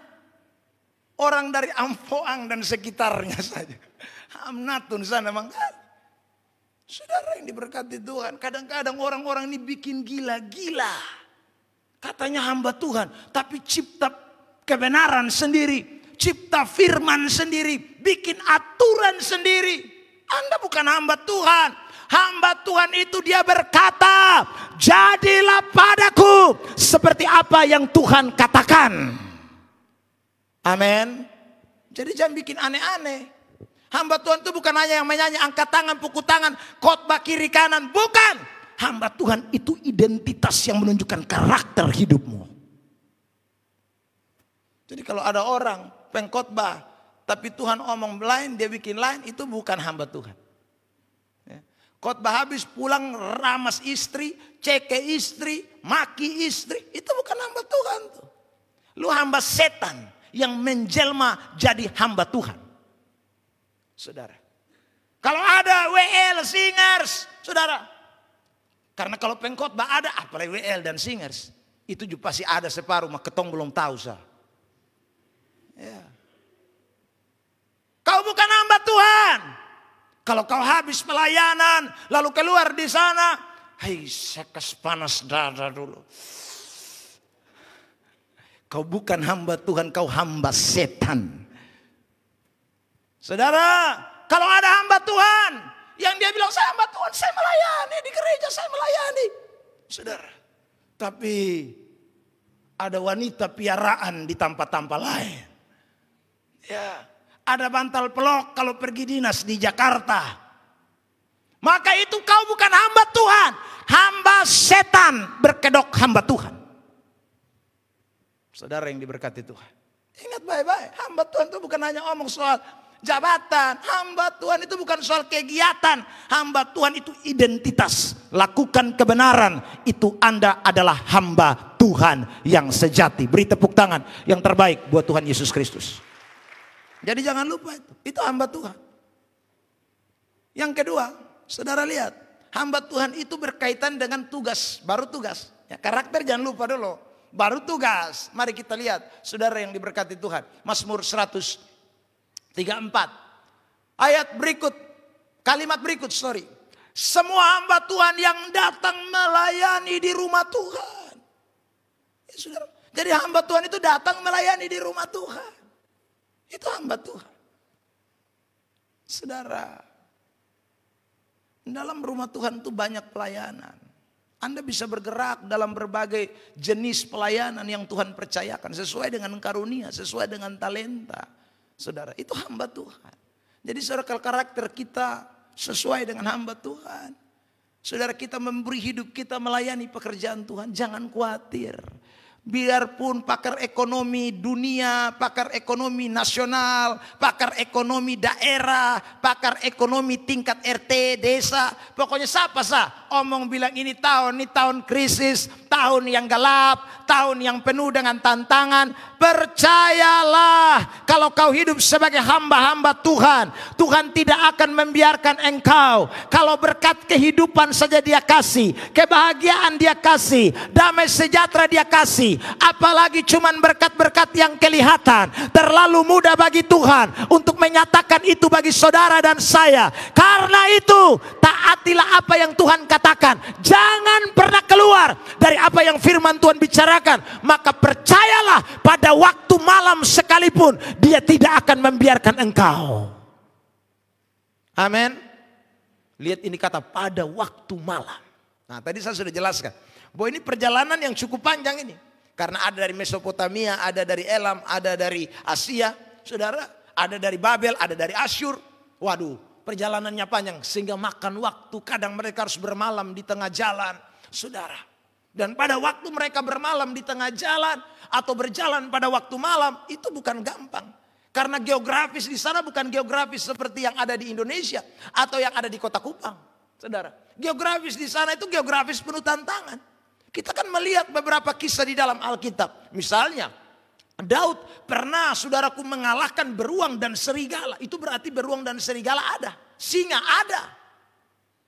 orang dari Ampoang dan sekitarnya saja. Hamnatun sana mangkali. Saudara yang diberkati Tuhan. Kadang-kadang orang-orang ini bikin gila-gila. Katanya hamba Tuhan. Tapi cipta kebenaran sendiri. Cipta firman sendiri. Bikin aturan sendiri. Anda bukan hamba Tuhan. Hamba Tuhan itu dia berkata, jadilah padaku seperti apa yang Tuhan katakan. Amin. Jadi jangan bikin aneh-aneh. Hamba Tuhan itu bukan hanya yang menyanyi angkat tangan, pukul tangan, khotbah kiri kanan. Bukan. Hamba Tuhan itu identitas yang menunjukkan karakter hidupmu. Jadi kalau ada orang pengkhotbah, tapi Tuhan omong lain, dia bikin lain, itu bukan hamba Tuhan. Khotbah habis pulang ramas istri, ceke istri, maki istri. Itu bukan hamba Tuhan tuh. Lu hamba setan yang menjelma jadi hamba Tuhan. Saudara. Kalau ada WL, singers, saudara. Karena kalau pengkhotbah ada, apalagi WL dan singers. Itu juga pasti ada separuh, mah ketong belum tahu sah. Ya. Kau bukan hamba Tuhan. Kalau kau habis pelayanan, lalu keluar di sana, hei sekas panas dada dulu. Kau bukan hamba Tuhan, kau hamba setan. Saudara, kalau ada hamba Tuhan, yang dia bilang saya hamba Tuhan, saya melayani di gereja, saya melayani. Saudara, tapi ada wanita piaraan di tempat-tempat lain. Ya. Ada bantal pelok kalau pergi dinas di Jakarta. Maka itu kau bukan hamba Tuhan. Hamba setan berkedok hamba Tuhan. Saudara yang diberkati Tuhan. Ingat baik-baik. Hamba Tuhan itu bukan hanya omong soal jabatan. Hamba Tuhan itu bukan soal kegiatan. Hamba Tuhan itu identitas. Lakukan kebenaran. Itu Anda adalah hamba Tuhan yang sejati. Beri tepuk tangan yang terbaik buat Tuhan Yesus Kristus. Jadi jangan lupa itu hamba Tuhan. Yang kedua, saudara lihat, hamba Tuhan itu berkaitan dengan tugas, baru tugas. Ya, karakter jangan lupa dulu, baru tugas. Mari kita lihat, saudara yang diberkati Tuhan. Mazmur 134. Ayat berikut, kalimat berikut, semua hamba Tuhan yang datang melayani di rumah Tuhan. Ya, saudara. Jadi hamba Tuhan itu datang melayani di rumah Tuhan. Itu hamba Tuhan. Saudara, dalam rumah Tuhan itu banyak pelayanan. Anda bisa bergerak dalam berbagai jenis pelayanan yang Tuhan percayakan. Sesuai dengan karunia, sesuai dengan talenta. Saudara, itu hamba Tuhan. Jadi saudara, karakter kita sesuai dengan hamba Tuhan. Saudara, kita memberi hidup kita melayani pekerjaan Tuhan. Jangan khawatir. Biarpun pakar ekonomi dunia, pakar ekonomi nasional, pakar ekonomi daerah, pakar ekonomi tingkat RT, desa. Pokoknya siapa omong bilang ini tahun krisis, tahun yang gelap, tahun yang penuh dengan tantangan. Percayalah, kalau kau hidup sebagai hamba-hamba Tuhan, Tuhan tidak akan membiarkan engkau. Kalau berkat kehidupan saja dia kasih, kebahagiaan dia kasih, damai sejahtera dia kasih, apalagi cuman berkat-berkat yang kelihatan. Terlalu mudah bagi Tuhan untuk menyatakan itu bagi saudara dan saya. Karena itu, taatilah apa yang Tuhan katakan. Jangan pernah keluar dari apa yang firman Tuhan bicarakan. Maka percayalah, pada waktu malam sekalipun dia tidak akan membiarkan engkau. Amin. Lihat ini kata pada waktu malam. Nah, tadi saya sudah jelaskan bahwa ini perjalanan yang cukup panjang ini. Karena ada dari Mesopotamia, ada dari Elam, ada dari Asia, saudara, ada dari Babel, ada dari Asyur. Waduh, perjalanannya panjang sehingga makan waktu. Kadang mereka harus bermalam di tengah jalan, saudara. Dan pada waktu mereka bermalam di tengah jalan atau berjalan pada waktu malam, itu bukan gampang. Karena geografis di sana bukan geografis seperti yang ada di Indonesia atau yang ada di Kota Kupang, saudara. Geografis di sana itu geografis penuh tantangan. Kita kan melihat beberapa kisah di dalam Alkitab. Misalnya, Daud pernah, saudaraku, mengalahkan beruang dan serigala. Itu berarti beruang dan serigala ada. Singa ada.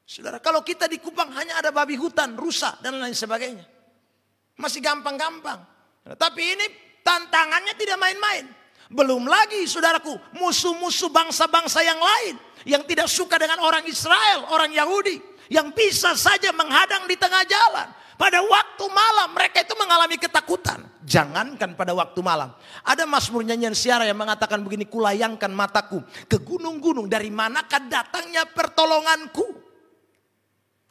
Saudara, kalau kita di Kupang hanya ada babi hutan, rusa, dan lain sebagainya. Masih gampang-gampang. Tapi ini tantangannya tidak main-main. Belum lagi, saudaraku, musuh-musuh bangsa-bangsa yang lain. Yang tidak suka dengan orang Israel, orang Yahudi. Yang bisa saja menghadang di tengah jalan. Pada waktu malam mereka itu mengalami ketakutan. Jangankan pada waktu malam. Ada mazmur nyanyian Siara yang mengatakan begini, kulayangkan mataku ke gunung-gunung, dari manakah datangnya pertolonganku.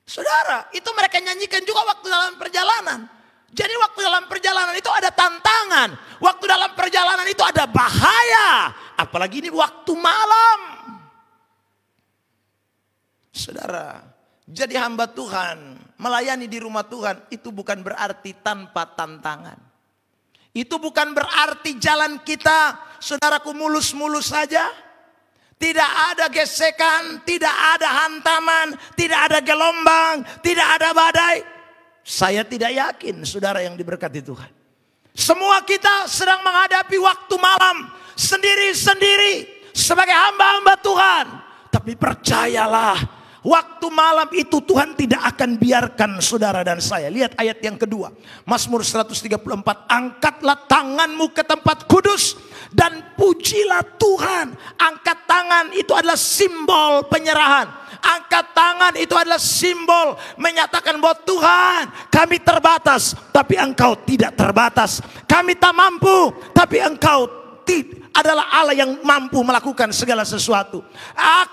Saudara, itu mereka nyanyikan juga waktu dalam perjalanan. Jadi waktu dalam perjalanan itu ada tantangan. Waktu dalam perjalanan itu ada bahaya. Apalagi ini waktu malam. Saudara, jadi hamba Tuhan, melayani di rumah Tuhan, itu bukan berarti tanpa tantangan. Itu bukan berarti jalan kita, saudaraku, mulus-mulus saja. Tidak ada gesekan, tidak ada hantaman, tidak ada gelombang, tidak ada badai. Saya tidak yakin, saudara yang diberkati Tuhan. Semua kita sedang menghadapi waktu malam sendiri-sendiri sebagai hamba-hamba Tuhan. Tapi percayalah, waktu malam itu Tuhan tidak akan biarkan saudara dan saya. Lihat ayat yang kedua. Mazmur 134. Angkatlah tanganmu ke tempat kudus dan pujilah Tuhan. Angkat tangan itu adalah simbol penyerahan. Angkat tangan itu adalah simbol menyatakan bahwa Tuhan, kami terbatas tapi Engkau tidak terbatas. Kami tak mampu tapi Engkau adalah Allah yang mampu melakukan segala sesuatu.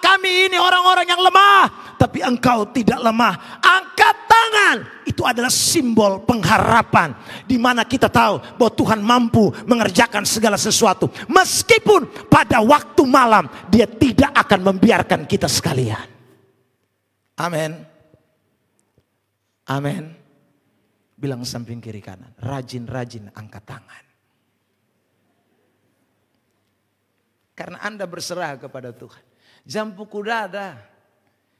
Kami ini orang-orang yang lemah tapi Engkau tidak lemah. Angkat tangan itu adalah simbol pengharapan, di mana kita tahu bahwa Tuhan mampu mengerjakan segala sesuatu. Meskipun pada waktu malam Dia tidak akan membiarkan kita sekalian. Amin. Amin. Bilang samping kiri kanan, rajin-rajin angkat tangan. Karena Anda berserah kepada Tuhan. Jambu kudada.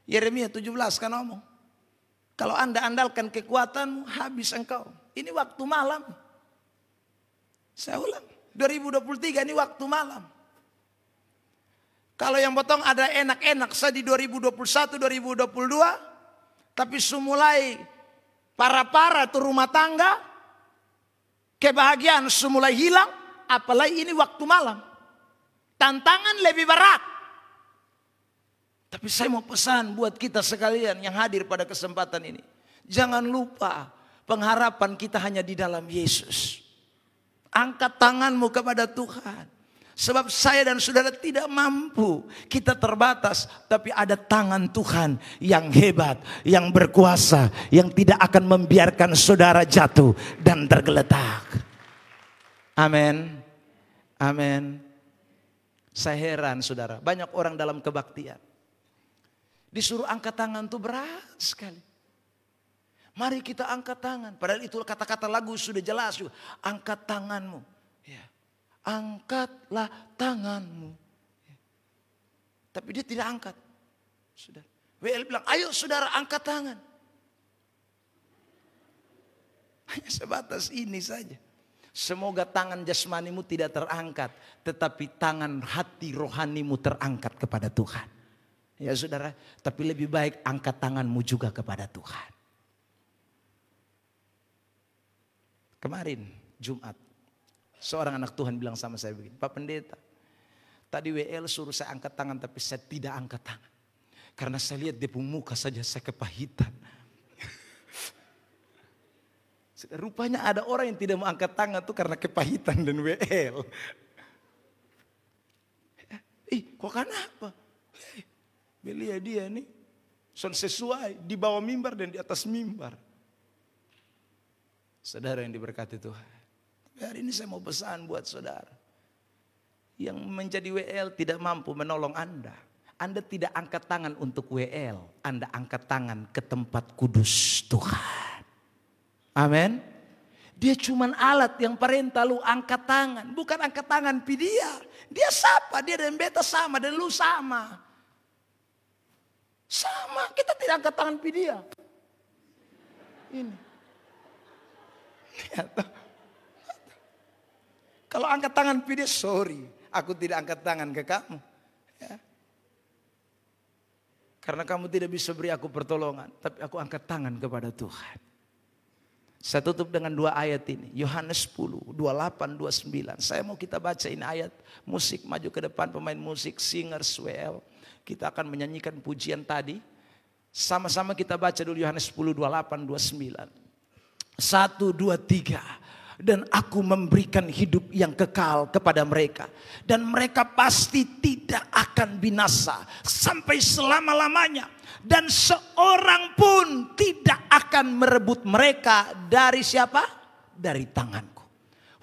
Yeremia 17 kan ngomong. Kalau Anda andalkan kekuatanmu, habis engkau. ini waktu malam. Saya ulang, 2023 ini waktu malam. Kalau yang potong ada enak-enak saya di 2021, 2022. Tapi semulai para tuh rumah tangga. Kebahagiaan semulai hilang. Apalagi ini waktu malam. Tantangan lebih berat. Tapi saya mau pesan buat kita sekalian yang hadir pada kesempatan ini. Jangan lupa pengharapan kita hanya di dalam Yesus. Angkat tanganmu kepada Tuhan. Sebab saya dan saudara tidak mampu. Kita terbatas. Tapi ada tangan Tuhan yang hebat. Yang berkuasa. Yang tidak akan membiarkan saudara jatuh dan tergeletak. Amin. Amin. Saya heran saudara. Banyak orang dalam kebaktian. Disuruh angkat tangan tuh berat sekali. Mari kita angkat tangan. Padahal itu kata-kata lagu sudah jelas juga. Angkat tanganmu. Ya. Angkatlah tanganmu. Ya. Tapi dia tidak angkat. Saudara. WL bilang, ayo saudara angkat tangan. Hanya sebatas ini saja. Semoga tangan jasmanimu tidak terangkat. Tetapi tangan hati rohanimu terangkat kepada Tuhan. Ya saudara. Tapi lebih baik angkat tanganmu juga kepada Tuhan. Kemarin Jumat. Seorang anak Tuhan bilang sama saya begini. Pak Pendeta. Tadi WL suruh saya angkat tangan. Tapi saya tidak angkat tangan. Karena saya lihat dia muka saja saya kepahitan. Rupanya ada orang yang tidak mau angkat tangan tuh karena kepahitan dan WL. Kok kenapa? Belia dia nih. Son sesuai di bawah mimbar dan di atas mimbar. Saudara yang diberkati Tuhan. Hari ini saya mau pesan buat saudara. Yang menjadi WL tidak mampu menolong Anda. Anda tidak angkat tangan untuk WL. Anda angkat tangan ke tempat kudus Tuhan. Amin. Dia cuman alat yang perintah lu angkat tangan. Bukan angkat tangan dia. Dia sapa. Dia dan beta sama. Dan lu sama. Sama. Kita tidak angkat tangan dia. Ini. Lihat. Kalau angkat tangan dia, sorry. Aku tidak angkat tangan ke kamu. Ya. Karena kamu tidak bisa beri aku pertolongan. Tapi aku angkat tangan kepada Tuhan. Saya tutup dengan 2 ayat ini. Yohanes 10, 28, 29. Saya mau kita baca ini ayat musik. Maju ke depan pemain musik, singers WL. Kita akan menyanyikan pujian tadi. Sama-sama kita baca dulu Yohanes 10, 28, 29. 1, 2, 3. Dan aku memberikan hidup yang kekal kepada mereka. Dan mereka pasti tidak akan binasa sampai selama-lamanya. Dan seorang pun tidak akan merebut mereka dari siapa? Dari tanganku.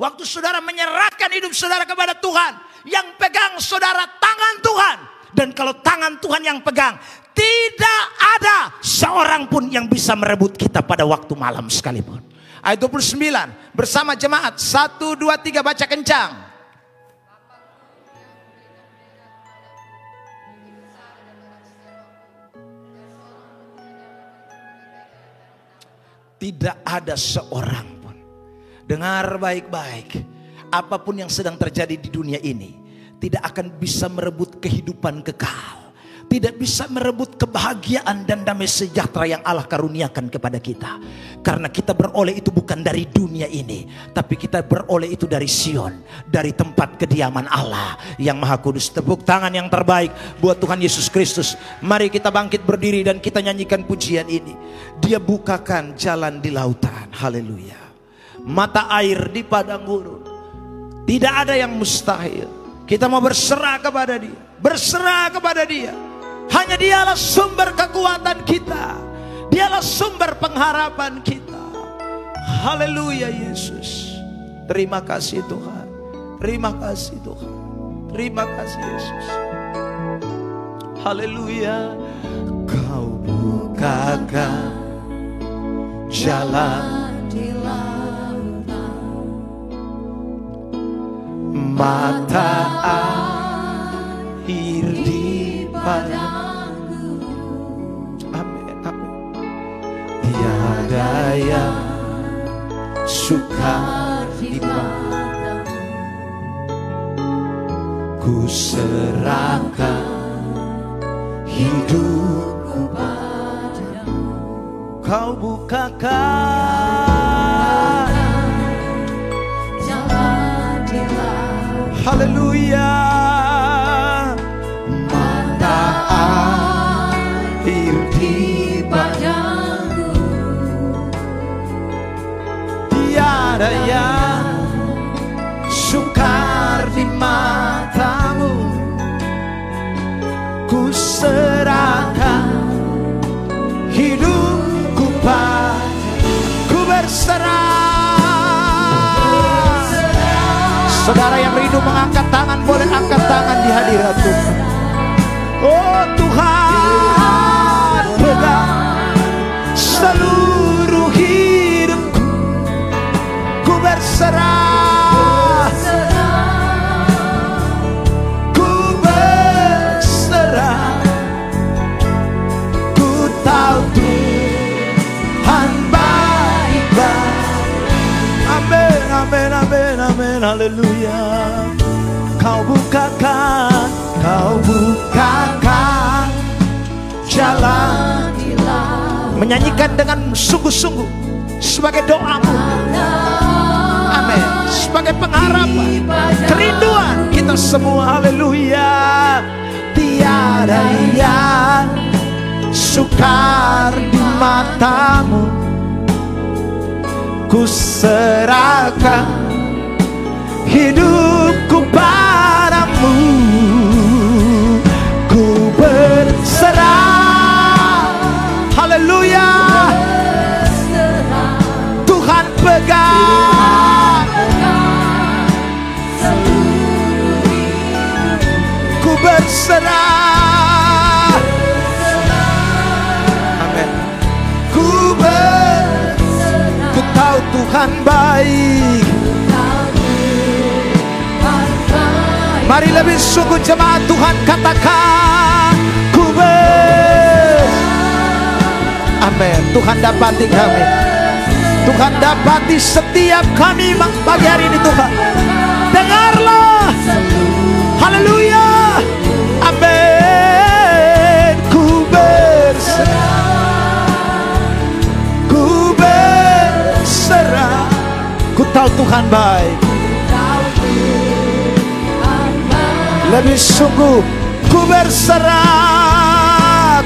Waktu saudara menyerahkan hidup saudara kepada Tuhan. Yang pegang saudara tangan Tuhan. Dan kalau tangan Tuhan yang pegang. Tidak ada seorang pun yang bisa merebut kita pada waktu malam sekalipun. Ayat 29 bersama jemaat 1, 2, 3 baca kencang. Tidak ada seorang pun. Dengar baik-baik. Apapun yang sedang terjadi di dunia ini tidak akan bisa merebut kehidupan kekal. Tidak bisa merebut kebahagiaan dan damai sejahtera yang Allah karuniakan kepada kita. Karena kita beroleh itu bukan dari dunia ini. Tapi kita beroleh itu dari Sion. Dari tempat kediaman Allah yang Maha Kudus. Tepuk tangan yang terbaik buat Tuhan Yesus Kristus. Mari kita bangkit berdiri dan kita nyanyikan pujian ini. Dia bukakan jalan di lautan. Haleluya. Mata air di padang gurun. Tidak ada yang mustahil. Kita mau berserah kepada Dia. Berserah kepada Dia. Hanya Dialah sumber kekuatan kita. Dialah sumber pengharapan kita. Haleluya Yesus. Terima kasih Tuhan. Terima kasih Tuhan. Terima kasih Yesus. Haleluya. Kau bukakan jalan di lautan. Mata air di padang. Amin, amin. Tiada yang sukar di matamu. Ku serahkan hidupku padamu. Kau bukakan jalan di laut. Haleluya. Mata air di padamu. Tiada yang sukar di matamu. Ku serahkan hidupku padamu. Ku berserah. Saudara yang rindu mengangkat tangan, boleh angkat tangan di hadirat Tuhan. Oh Tuhan, pegang seluruh hidupku. Ku berserah. Amin, amin, amin, haleluya. Kau bukakan jalan. Menyanyikan dengan sungguh-sungguh sebagai doamu. Amin. Sebagai pengharapan, kerinduan kita semua, haleluya. Tiada yang sukar di matamu. Ku serahkan hidupku padamu. Ku berserah. Haleluya. Tuhan pegang. Ku berserah. Amin. Ku tahu Tuhan baik. Mari lebih sungguh jemaat Tuhan katakan, ku amin. Tuhan dapati kami. Tuhan dapati setiap kami pagi hari ini Tuhan. Dengarlah. Haleluya. Amin. Ku berserah. Ku tahu Tuhan baik. Lebih sungguh ku berserah.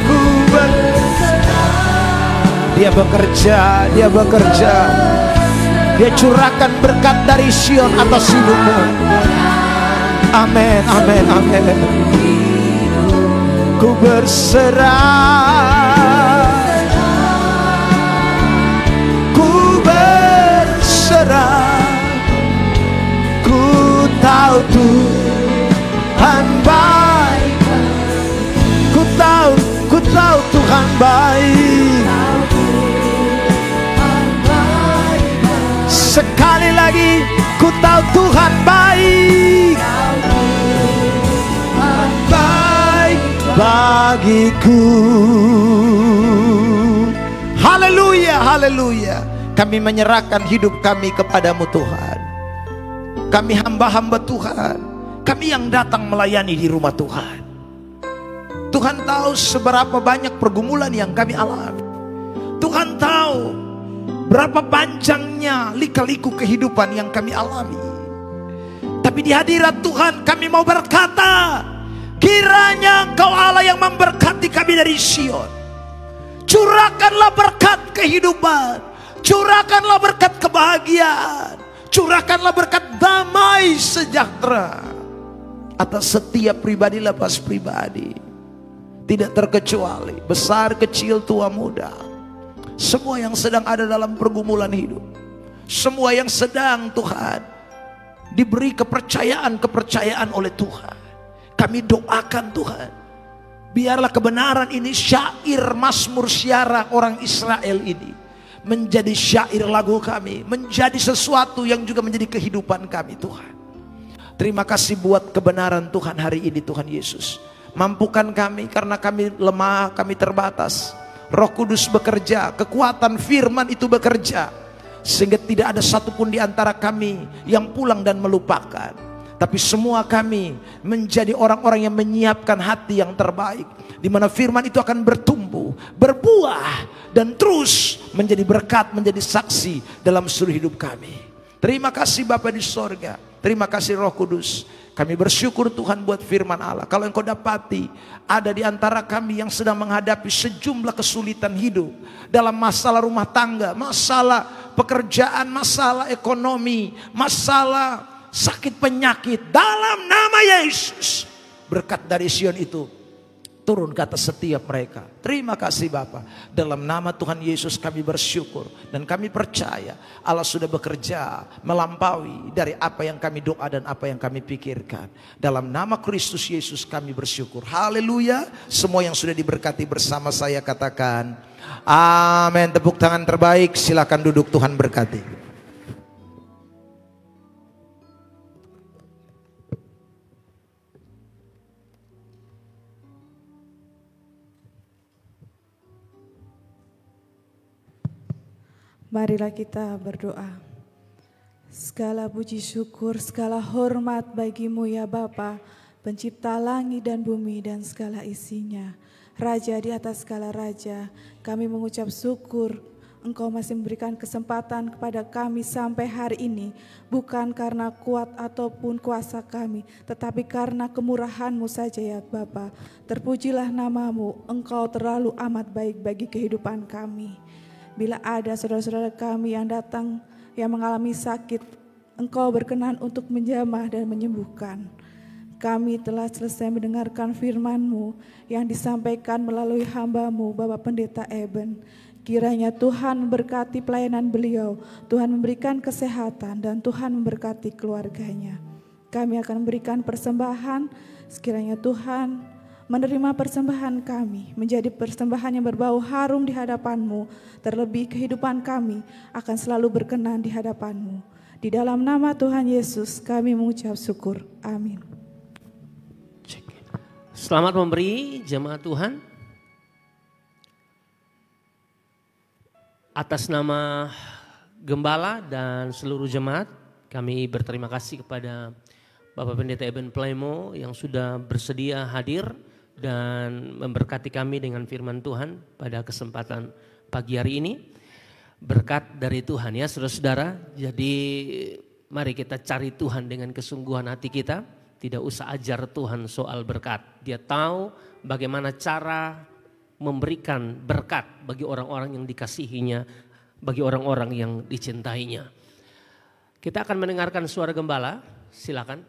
Dia bekerja. Dia curahkan berkat dari Sion atas hidupmu. Amin, amin, amin. Ku berserah. Ku tahu Tuhan baik. Ku tahu Tuhan baik. Sekali lagi, ku tahu Tuhan baik. Baik bagiku. Haleluya, haleluya. Kami menyerahkan hidup kami kepadamu Tuhan. Kami hamba-hamba Tuhan. Kami yang datang melayani di rumah Tuhan. Tuhan tahu seberapa banyak pergumulan yang kami alami. Tuhan tahu berapa panjangnya lika-liku kehidupan yang kami alami. Tapi di hadirat Tuhan kami mau berkata, kiranya Engkau Allah yang memberkati kami dari Sion. Curahkanlah berkat kehidupan. Curahkanlah berkat kebahagiaan. Curahkanlah berkat damai sejahtera atas setiap pribadi lepas pribadi. Tidak terkecuali besar kecil tua muda. Semua yang sedang ada dalam pergumulan hidup. Semua yang sedang Tuhan diberi kepercayaan oleh Tuhan. Kami doakan Tuhan, biarlah kebenaran ini syair Mazmur Syiarah orang Israel ini menjadi syair lagu kami, menjadi sesuatu yang juga menjadi kehidupan kami Tuhan. Terima kasih buat kebenaran Tuhan hari ini Tuhan Yesus. Mampukan kami karena kami lemah, kami terbatas. Roh Kudus bekerja, kekuatan firman itu bekerja. sehingga tidak ada satupun di antara kami yang pulang dan melupakan. Tapi semua kami menjadi orang-orang yang menyiapkan hati yang terbaik, di mana firman itu akan bertumbuh, berbuah, dan terus menjadi berkat, menjadi saksi dalam seluruh hidup kami. Terima kasih Bapa di sorga, terima kasih Roh Kudus. Kami bersyukur Tuhan buat firman Allah. Kalau Engkau dapati ada di antara kami yang sedang menghadapi sejumlah kesulitan hidup, dalam masalah rumah tangga, masalah pekerjaan, masalah ekonomi, masalah sakit penyakit, dalam nama Yesus, berkat dari Sion itu turun ke atas setiap mereka. Terima kasih Bapa. Dalam nama Tuhan Yesus kami bersyukur dan kami percaya Allah sudah bekerja melampaui dari apa yang kami doa dan apa yang kami pikirkan. Dalam nama Kristus Yesus kami bersyukur. Haleluya. Semua yang sudah diberkati bersama saya katakan amin. Tepuk tangan terbaik. Silakan duduk, Tuhan berkati. Marilah kita berdoa. Segala puji syukur, segala hormat bagimu ya Bapa, pencipta langit dan bumi dan segala isinya. Raja di atas segala raja, kami mengucap syukur Engkau masih memberikan kesempatan kepada kami sampai hari ini. Bukan karena kuat ataupun kuasa kami, tetapi karena kemurahan-Mu saja ya Bapa. Terpujilah nama-Mu, Engkau terlalu amat baik bagi kehidupan kami. Bila ada saudara-saudara kami yang datang yang mengalami sakit, Engkau berkenan untuk menjamah dan menyembuhkan. Kami telah selesai mendengarkan firman-Mu yang disampaikan melalui hamba-Mu Bapak Pendeta Eben. Kiranya Tuhan memberkati pelayanan beliau, Tuhan memberikan kesehatan dan Tuhan memberkati keluarganya. Kami akan memberikan persembahan, sekiranya Tuhan menerima persembahan kami menjadi persembahan yang berbau harum di hadapan-Mu. Terlebih kehidupan kami akan selalu berkenan di hadapan-Mu. Di dalam nama Tuhan Yesus kami mengucap syukur. Amin. Selamat memberi jemaat Tuhan. Atas nama Gembala dan seluruh jemaat, kami berterima kasih kepada Bapak Pendeta Eben Plemo yang sudah bersedia hadir dan memberkati kami dengan firman Tuhan pada kesempatan pagi hari ini. Berkat dari Tuhan ya saudara-saudara. Jadi mari kita cari Tuhan dengan kesungguhan hati kita. Tidak usah ajar Tuhan soal berkat. Dia tahu bagaimana cara memberikan berkat bagi orang-orang yang dikasihinya, bagi orang-orang yang dicintainya. Kita akan mendengarkan suara gembala, silakan.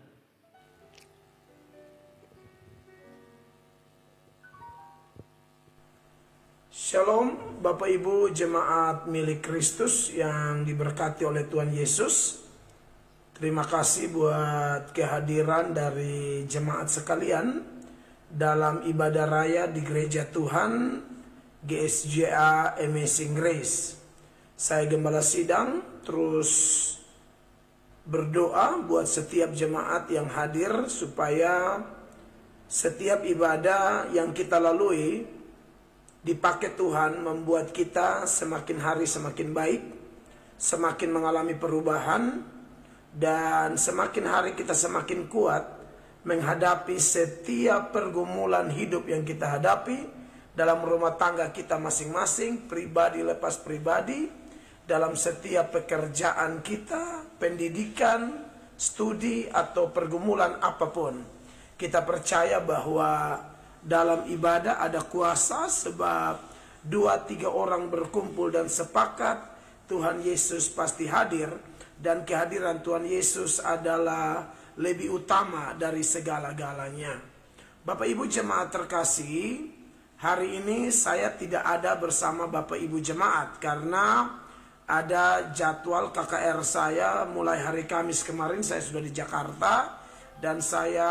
Shalom Bapak Ibu jemaat milik Kristus yang diberkati oleh Tuhan Yesus. Terima kasih buat kehadiran dari jemaat sekalian dalam ibadah raya di Gereja Tuhan GSJA Amazing Grace. Saya Gembala Sidang terus berdoa buat setiap jemaat yang hadir supaya setiap ibadah yang kita lalui dipakai Tuhan membuat kita semakin hari semakin baik, semakin mengalami perubahan, dan semakin hari kita semakin kuat menghadapi setiap pergumulan hidup yang kita hadapi dalam rumah tangga kita masing-masing, pribadi lepas pribadi, dalam setiap pekerjaan kita, pendidikan, studi, atau pergumulan apapun. Kita percaya bahwa dalam ibadah ada kuasa, sebab 2-3 orang berkumpul dan sepakat, Tuhan Yesus pasti hadir. Dan kehadiran Tuhan Yesus adalah lebih utama dari segala-galanya. Bapak Ibu jemaat terkasih, hari ini saya tidak ada bersama Bapak Ibu jemaat karena ada jadwal KKR saya mulai hari Kamis kemarin. Saya sudah di Jakarta dan saya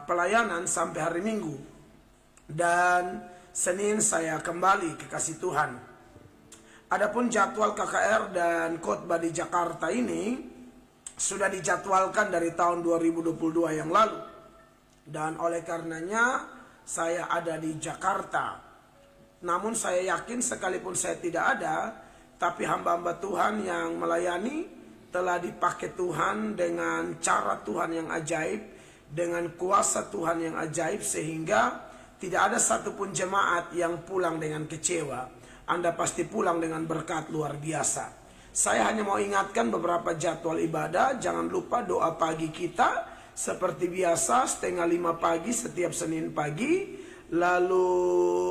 pelayanan sampai hari Minggu. Dan Senin saya kembali ke kasih Tuhan. Adapun jadwal KKR dan khotbah di Jakarta ini sudah dijadwalkan dari tahun 2022 yang lalu. Dan oleh karenanya saya ada di Jakarta. Namun saya yakin sekalipun saya tidak ada, tapi hamba-hamba Tuhan yang melayani telah dipakai Tuhan dengan cara Tuhan yang ajaib, dengan kuasa Tuhan yang ajaib, sehingga tidak ada satupun jemaat yang pulang dengan kecewa. Anda pasti pulang dengan berkat luar biasa. Saya hanya mau ingatkan beberapa jadwal ibadah. Jangan lupa doa pagi kita seperti biasa 4:30 pagi setiap Senin pagi. Lalu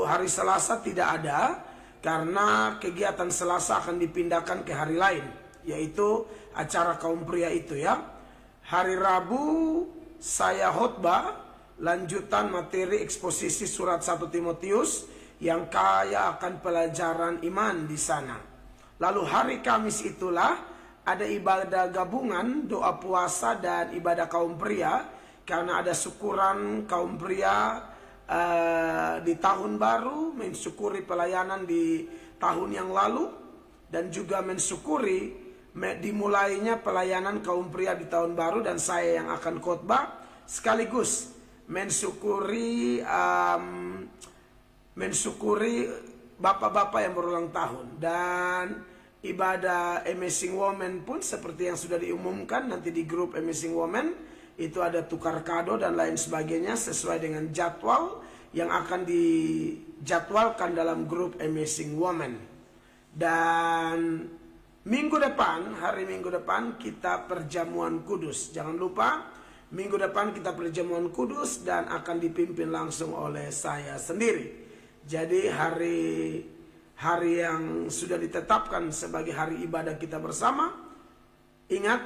hari Selasa tidak ada karena kegiatan Selasa akan dipindahkan ke hari lain, yaitu acara kaum pria itu ya. Hari Rabu saya khotbah lanjutan materi eksposisi surat 1 Timotius yang kaya akan pelajaran iman di sana. Lalu hari Kamis itulah ada ibadah gabungan, doa puasa dan ibadah kaum pria, karena ada syukuran kaum pria di tahun baru, mensyukuri pelayanan di tahun yang lalu, dan juga mensyukuri dimulainya pelayanan kaum pria di tahun baru, dan saya yang akan khotbah sekaligus mensyukuri bapak-bapak yang berulang tahun. Dan ibadah Amazing Woman pun seperti yang sudah diumumkan nanti di grup Amazing Woman, itu ada tukar kado dan lain sebagainya sesuai dengan jadwal yang akan dijadwalkan dalam grup Amazing Woman. Dan minggu depan, hari Minggu depan kita perjamuan kudus. Jangan lupa minggu depan kita perjamuan kudus dan akan dipimpin langsung oleh saya sendiri. Jadi hari yang sudah ditetapkan sebagai hari ibadah kita bersama. Ingat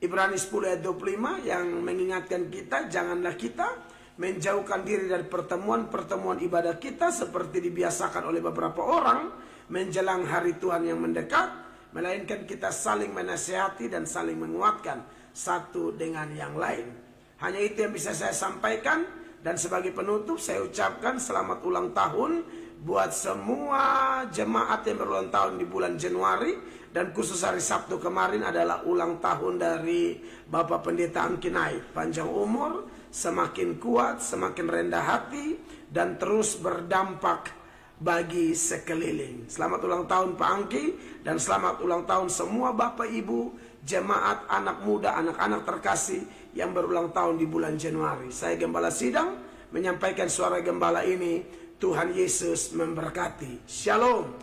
Ibrani 10 ayat 25 yang mengingatkan kita, janganlah kita menjauhkan diri dari pertemuan-pertemuan ibadah kita seperti dibiasakan oleh beberapa orang menjelang hari Tuhan yang mendekat, melainkan kita saling menasihati dan saling menguatkan satu dengan yang lain. Hanya itu yang bisa saya sampaikan. Dan sebagai penutup saya ucapkan selamat ulang tahun buat semua jemaat yang berulang tahun di bulan Januari. Dan khusus hari Sabtu kemarin adalah ulang tahun dari Bapak Pendeta Angkinai. Panjang umur, semakin kuat, semakin rendah hati, dan terus berdampak bagi sekeliling. Selamat ulang tahun Pak Angki, dan selamat ulang tahun semua Bapak Ibu, jemaat, anak muda, anak-anak terkasih yang berulang tahun di bulan Januari. Saya Gembala Sidang menyampaikan suara gembala ini. Tuhan Yesus memberkati. Shalom.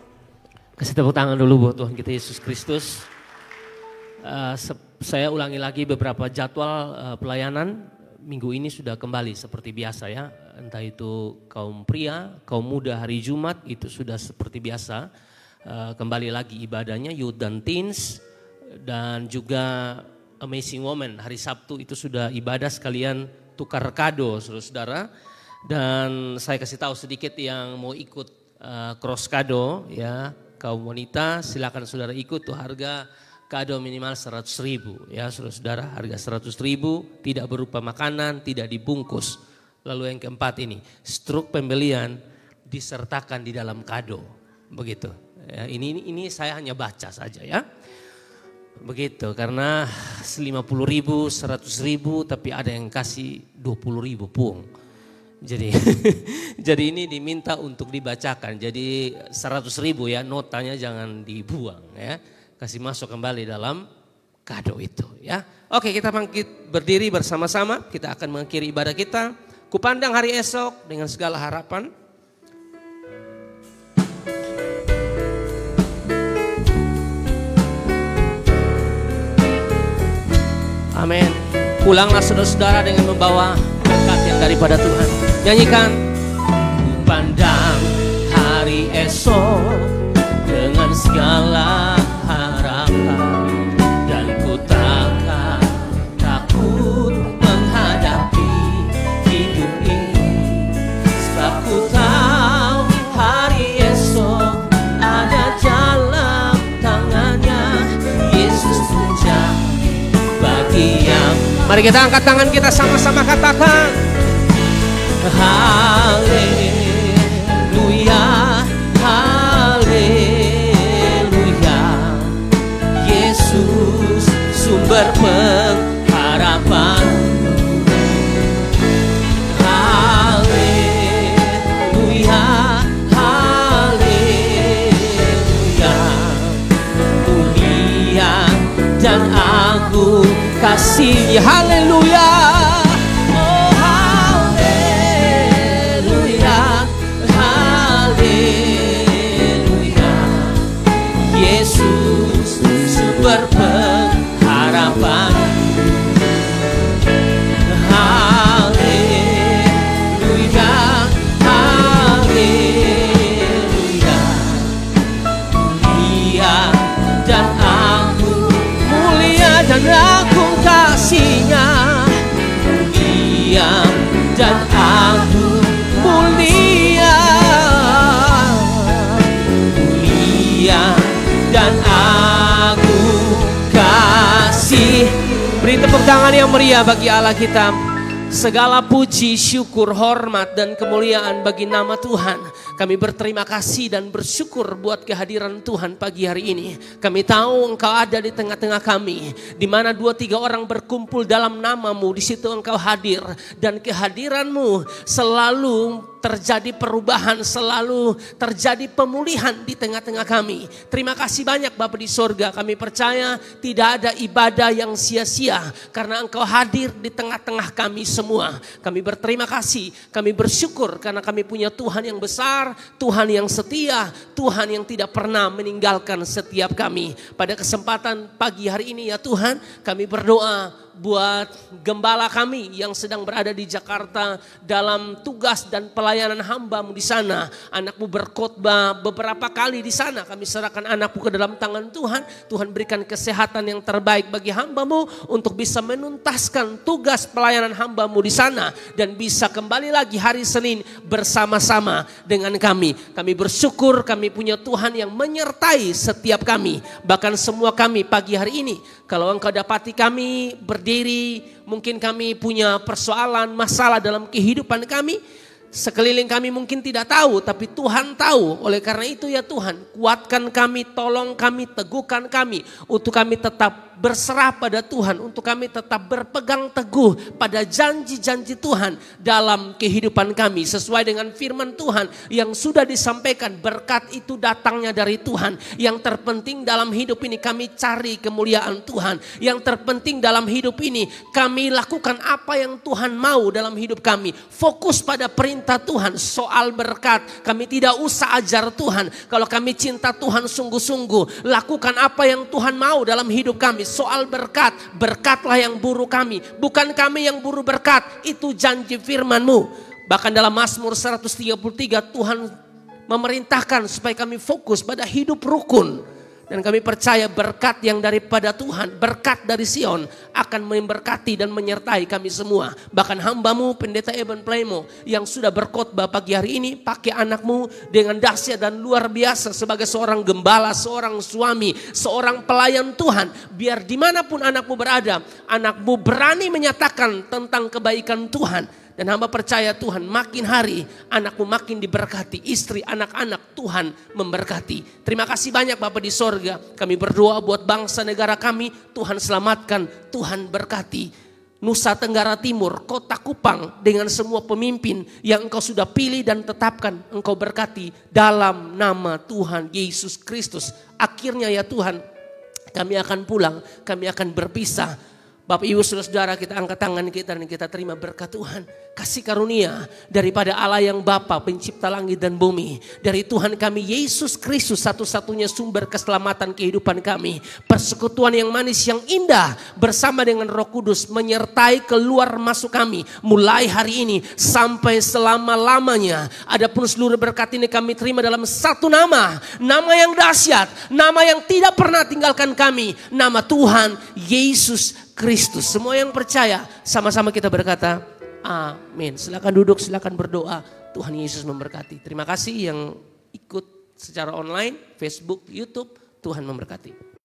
Kasih tepuk tangan dulu buat Tuhan kita Yesus Kristus. Saya ulangi lagi beberapa jadwal pelayanan. Minggu ini sudah kembali seperti biasa ya. Entah itu kaum pria, kaum muda hari Jumat itu sudah seperti biasa. Kembali lagi ibadahnya Youth dan Teens. Dan juga Amazing Woman hari Sabtu itu sudah ibadah sekalian tukar kado saudara-saudara. Dan saya kasih tahu sedikit yang mau ikut cross kado ya, kaum wanita silakan saudara ikut, tuh harga kado minimal 100.000 ya saudara-saudara, harga 100.000, tidak berupa makanan, tidak dibungkus. Lalu yang keempat ini, struk pembelian disertakan di dalam kado, begitu. Ya, ini saya hanya baca saja ya. Begitu, karena 50.000, 100.000, tapi ada yang kasih 20.000 pung. Jadi jadi ini diminta untuk dibacakan. Jadi 100.000 ya, notanya jangan dibuang ya. Kasih masuk kembali dalam kado itu ya. Oke, kita bangkit berdiri bersama-sama. Kita akan mengakhiri ibadah kita. Kupandang hari esok dengan segala harapan. Amin. Pulanglah saudara-saudara dengan membawa berkat yang daripada Tuhan. Nyanyikan. Pandang hari esok dengan segala harapan, dan ku takkan takut menghadapi hidup ini, sebab ku tahu hari esok ada dalam tangannya. Yesus menjadi bagian. Mari kita angkat tangan kita sama-sama katakan haleluya, haleluya. Yesus sumber pengharapan. Haleluya, haleluya. kasih-Nya. Haleluya. Oh haleluya, haleluya. Yesus sumber pengharapan. Haleluya, haleluya. Mulia dan agung, mulia dan agung kasih-Nya. Mulia dan agung, mulia, mulia dan agung kasih. Beri tepuk tangan yang meriah bagi Allah kita. Segala puji, syukur, hormat, dan kemuliaan bagi nama Tuhan. Kami berterima kasih dan bersyukur buat kehadiran Tuhan pagi hari ini. Kami tahu Engkau ada di tengah-tengah kami. Di mana 2-3 orang berkumpul dalam nama-Mu, di situ Engkau hadir. Dan kehadiran-Mu selalu terjadi perubahan, selalu terjadi pemulihan di tengah-tengah kami. Terima kasih banyak Bapa di sorga. Kami percaya tidak ada ibadah yang sia-sia karena Engkau hadir di tengah-tengah kami semua. Kami berterima kasih, kami bersyukur karena kami punya Tuhan yang besar, Tuhan yang setia, Tuhan yang tidak pernah meninggalkan setiap kami. Pada kesempatan pagi hari ini ya Tuhan, kami berdoa buat gembala kami yang sedang berada di Jakarta dalam tugas dan pelayanan hamba-Mu di sana. Anak-Mu berkhotbah beberapa kali di sana. Kami serahkan anak-Mu ke dalam tangan Tuhan. Tuhan berikan kesehatan yang terbaik bagi hamba-Mu untuk bisa menuntaskan tugas pelayanan hamba-Mu di sana dan bisa kembali lagi hari Senin bersama-sama dengan kami. Kami bersyukur kami punya Tuhan yang menyertai setiap kami. Bahkan semua kami pagi hari ini, kalau Engkau dapati kami berdiri, mungkin kami punya persoalan, masalah dalam kehidupan kami. Sekeliling kami mungkin tidak tahu, tapi Tuhan tahu. Oleh karena itu ya Tuhan, kuatkan kami, tolong kami, teguhkan kami. Untuk kami tetap berserah pada Tuhan. Untuk kami tetap berpegang teguh pada janji-janji Tuhan dalam kehidupan kami. Sesuai dengan firman Tuhan yang sudah disampaikan, berkat itu datangnya dari Tuhan. Yang terpenting dalam hidup ini kami cari kemuliaan Tuhan. Yang terpenting dalam hidup ini kami lakukan apa yang Tuhan mau dalam hidup kami. Fokus pada perintah Tuhan. Soal berkat kami tidak usah ajar Tuhan. Kalau kami cinta Tuhan sungguh-sungguh, lakukan apa yang Tuhan mau dalam hidup kami. Soal berkat, berkatlah yang buru kami, bukan kami yang buru berkat. Itu janji firman-Mu. Bahkan dalam Mazmur 133 Tuhan memerintahkan supaya kami fokus pada hidup rukun. Dan kami percaya berkat yang daripada Tuhan, berkat dari Sion akan memberkati dan menyertai kami semua. Bahkan hamba-Mu Pendeta Eben Playmo yang sudah berkhotbah pagi hari ini, pakai anak-Mu dengan dahsyat dan luar biasa sebagai seorang gembala, seorang suami, seorang pelayan Tuhan. Biar dimanapun anak-Mu berada, anak-Mu berani menyatakan tentang kebaikan Tuhan. Dan hamba percaya Tuhan makin hari anak-Mu makin diberkati. Istri, anak-anak Tuhan memberkati. Terima kasih banyak Bapa di sorga. Kami berdoa buat bangsa negara kami. Tuhan selamatkan, Tuhan berkati. Nusa Tenggara Timur, Kota Kupang dengan semua pemimpin yang Engkau sudah pilih dan tetapkan. Engkau berkati dalam nama Tuhan Yesus Kristus. Akhirnya ya Tuhan, kami akan pulang, kami akan berpisah. Bapak Ibu Saudara-saudara, kita angkat tangan kita dan kita terima berkat Tuhan. Kasih karunia daripada Allah yang Bapa pencipta langit dan bumi. Dari Tuhan kami Yesus Kristus satu-satunya sumber keselamatan kehidupan kami. Persekutuan yang manis yang indah bersama dengan Roh Kudus menyertai keluar masuk kami. Mulai hari ini sampai selama-lamanya. Adapun seluruh berkat ini kami terima dalam satu nama. Nama yang dahsyat, nama yang tidak pernah tinggalkan kami. Nama Tuhan Yesus Kristus. Semua yang percaya sama-sama kita berkata amin. Silakan duduk, silakan berdoa. Tuhan Yesus memberkati. Terima kasih yang ikut secara online, Facebook, YouTube. Tuhan memberkati.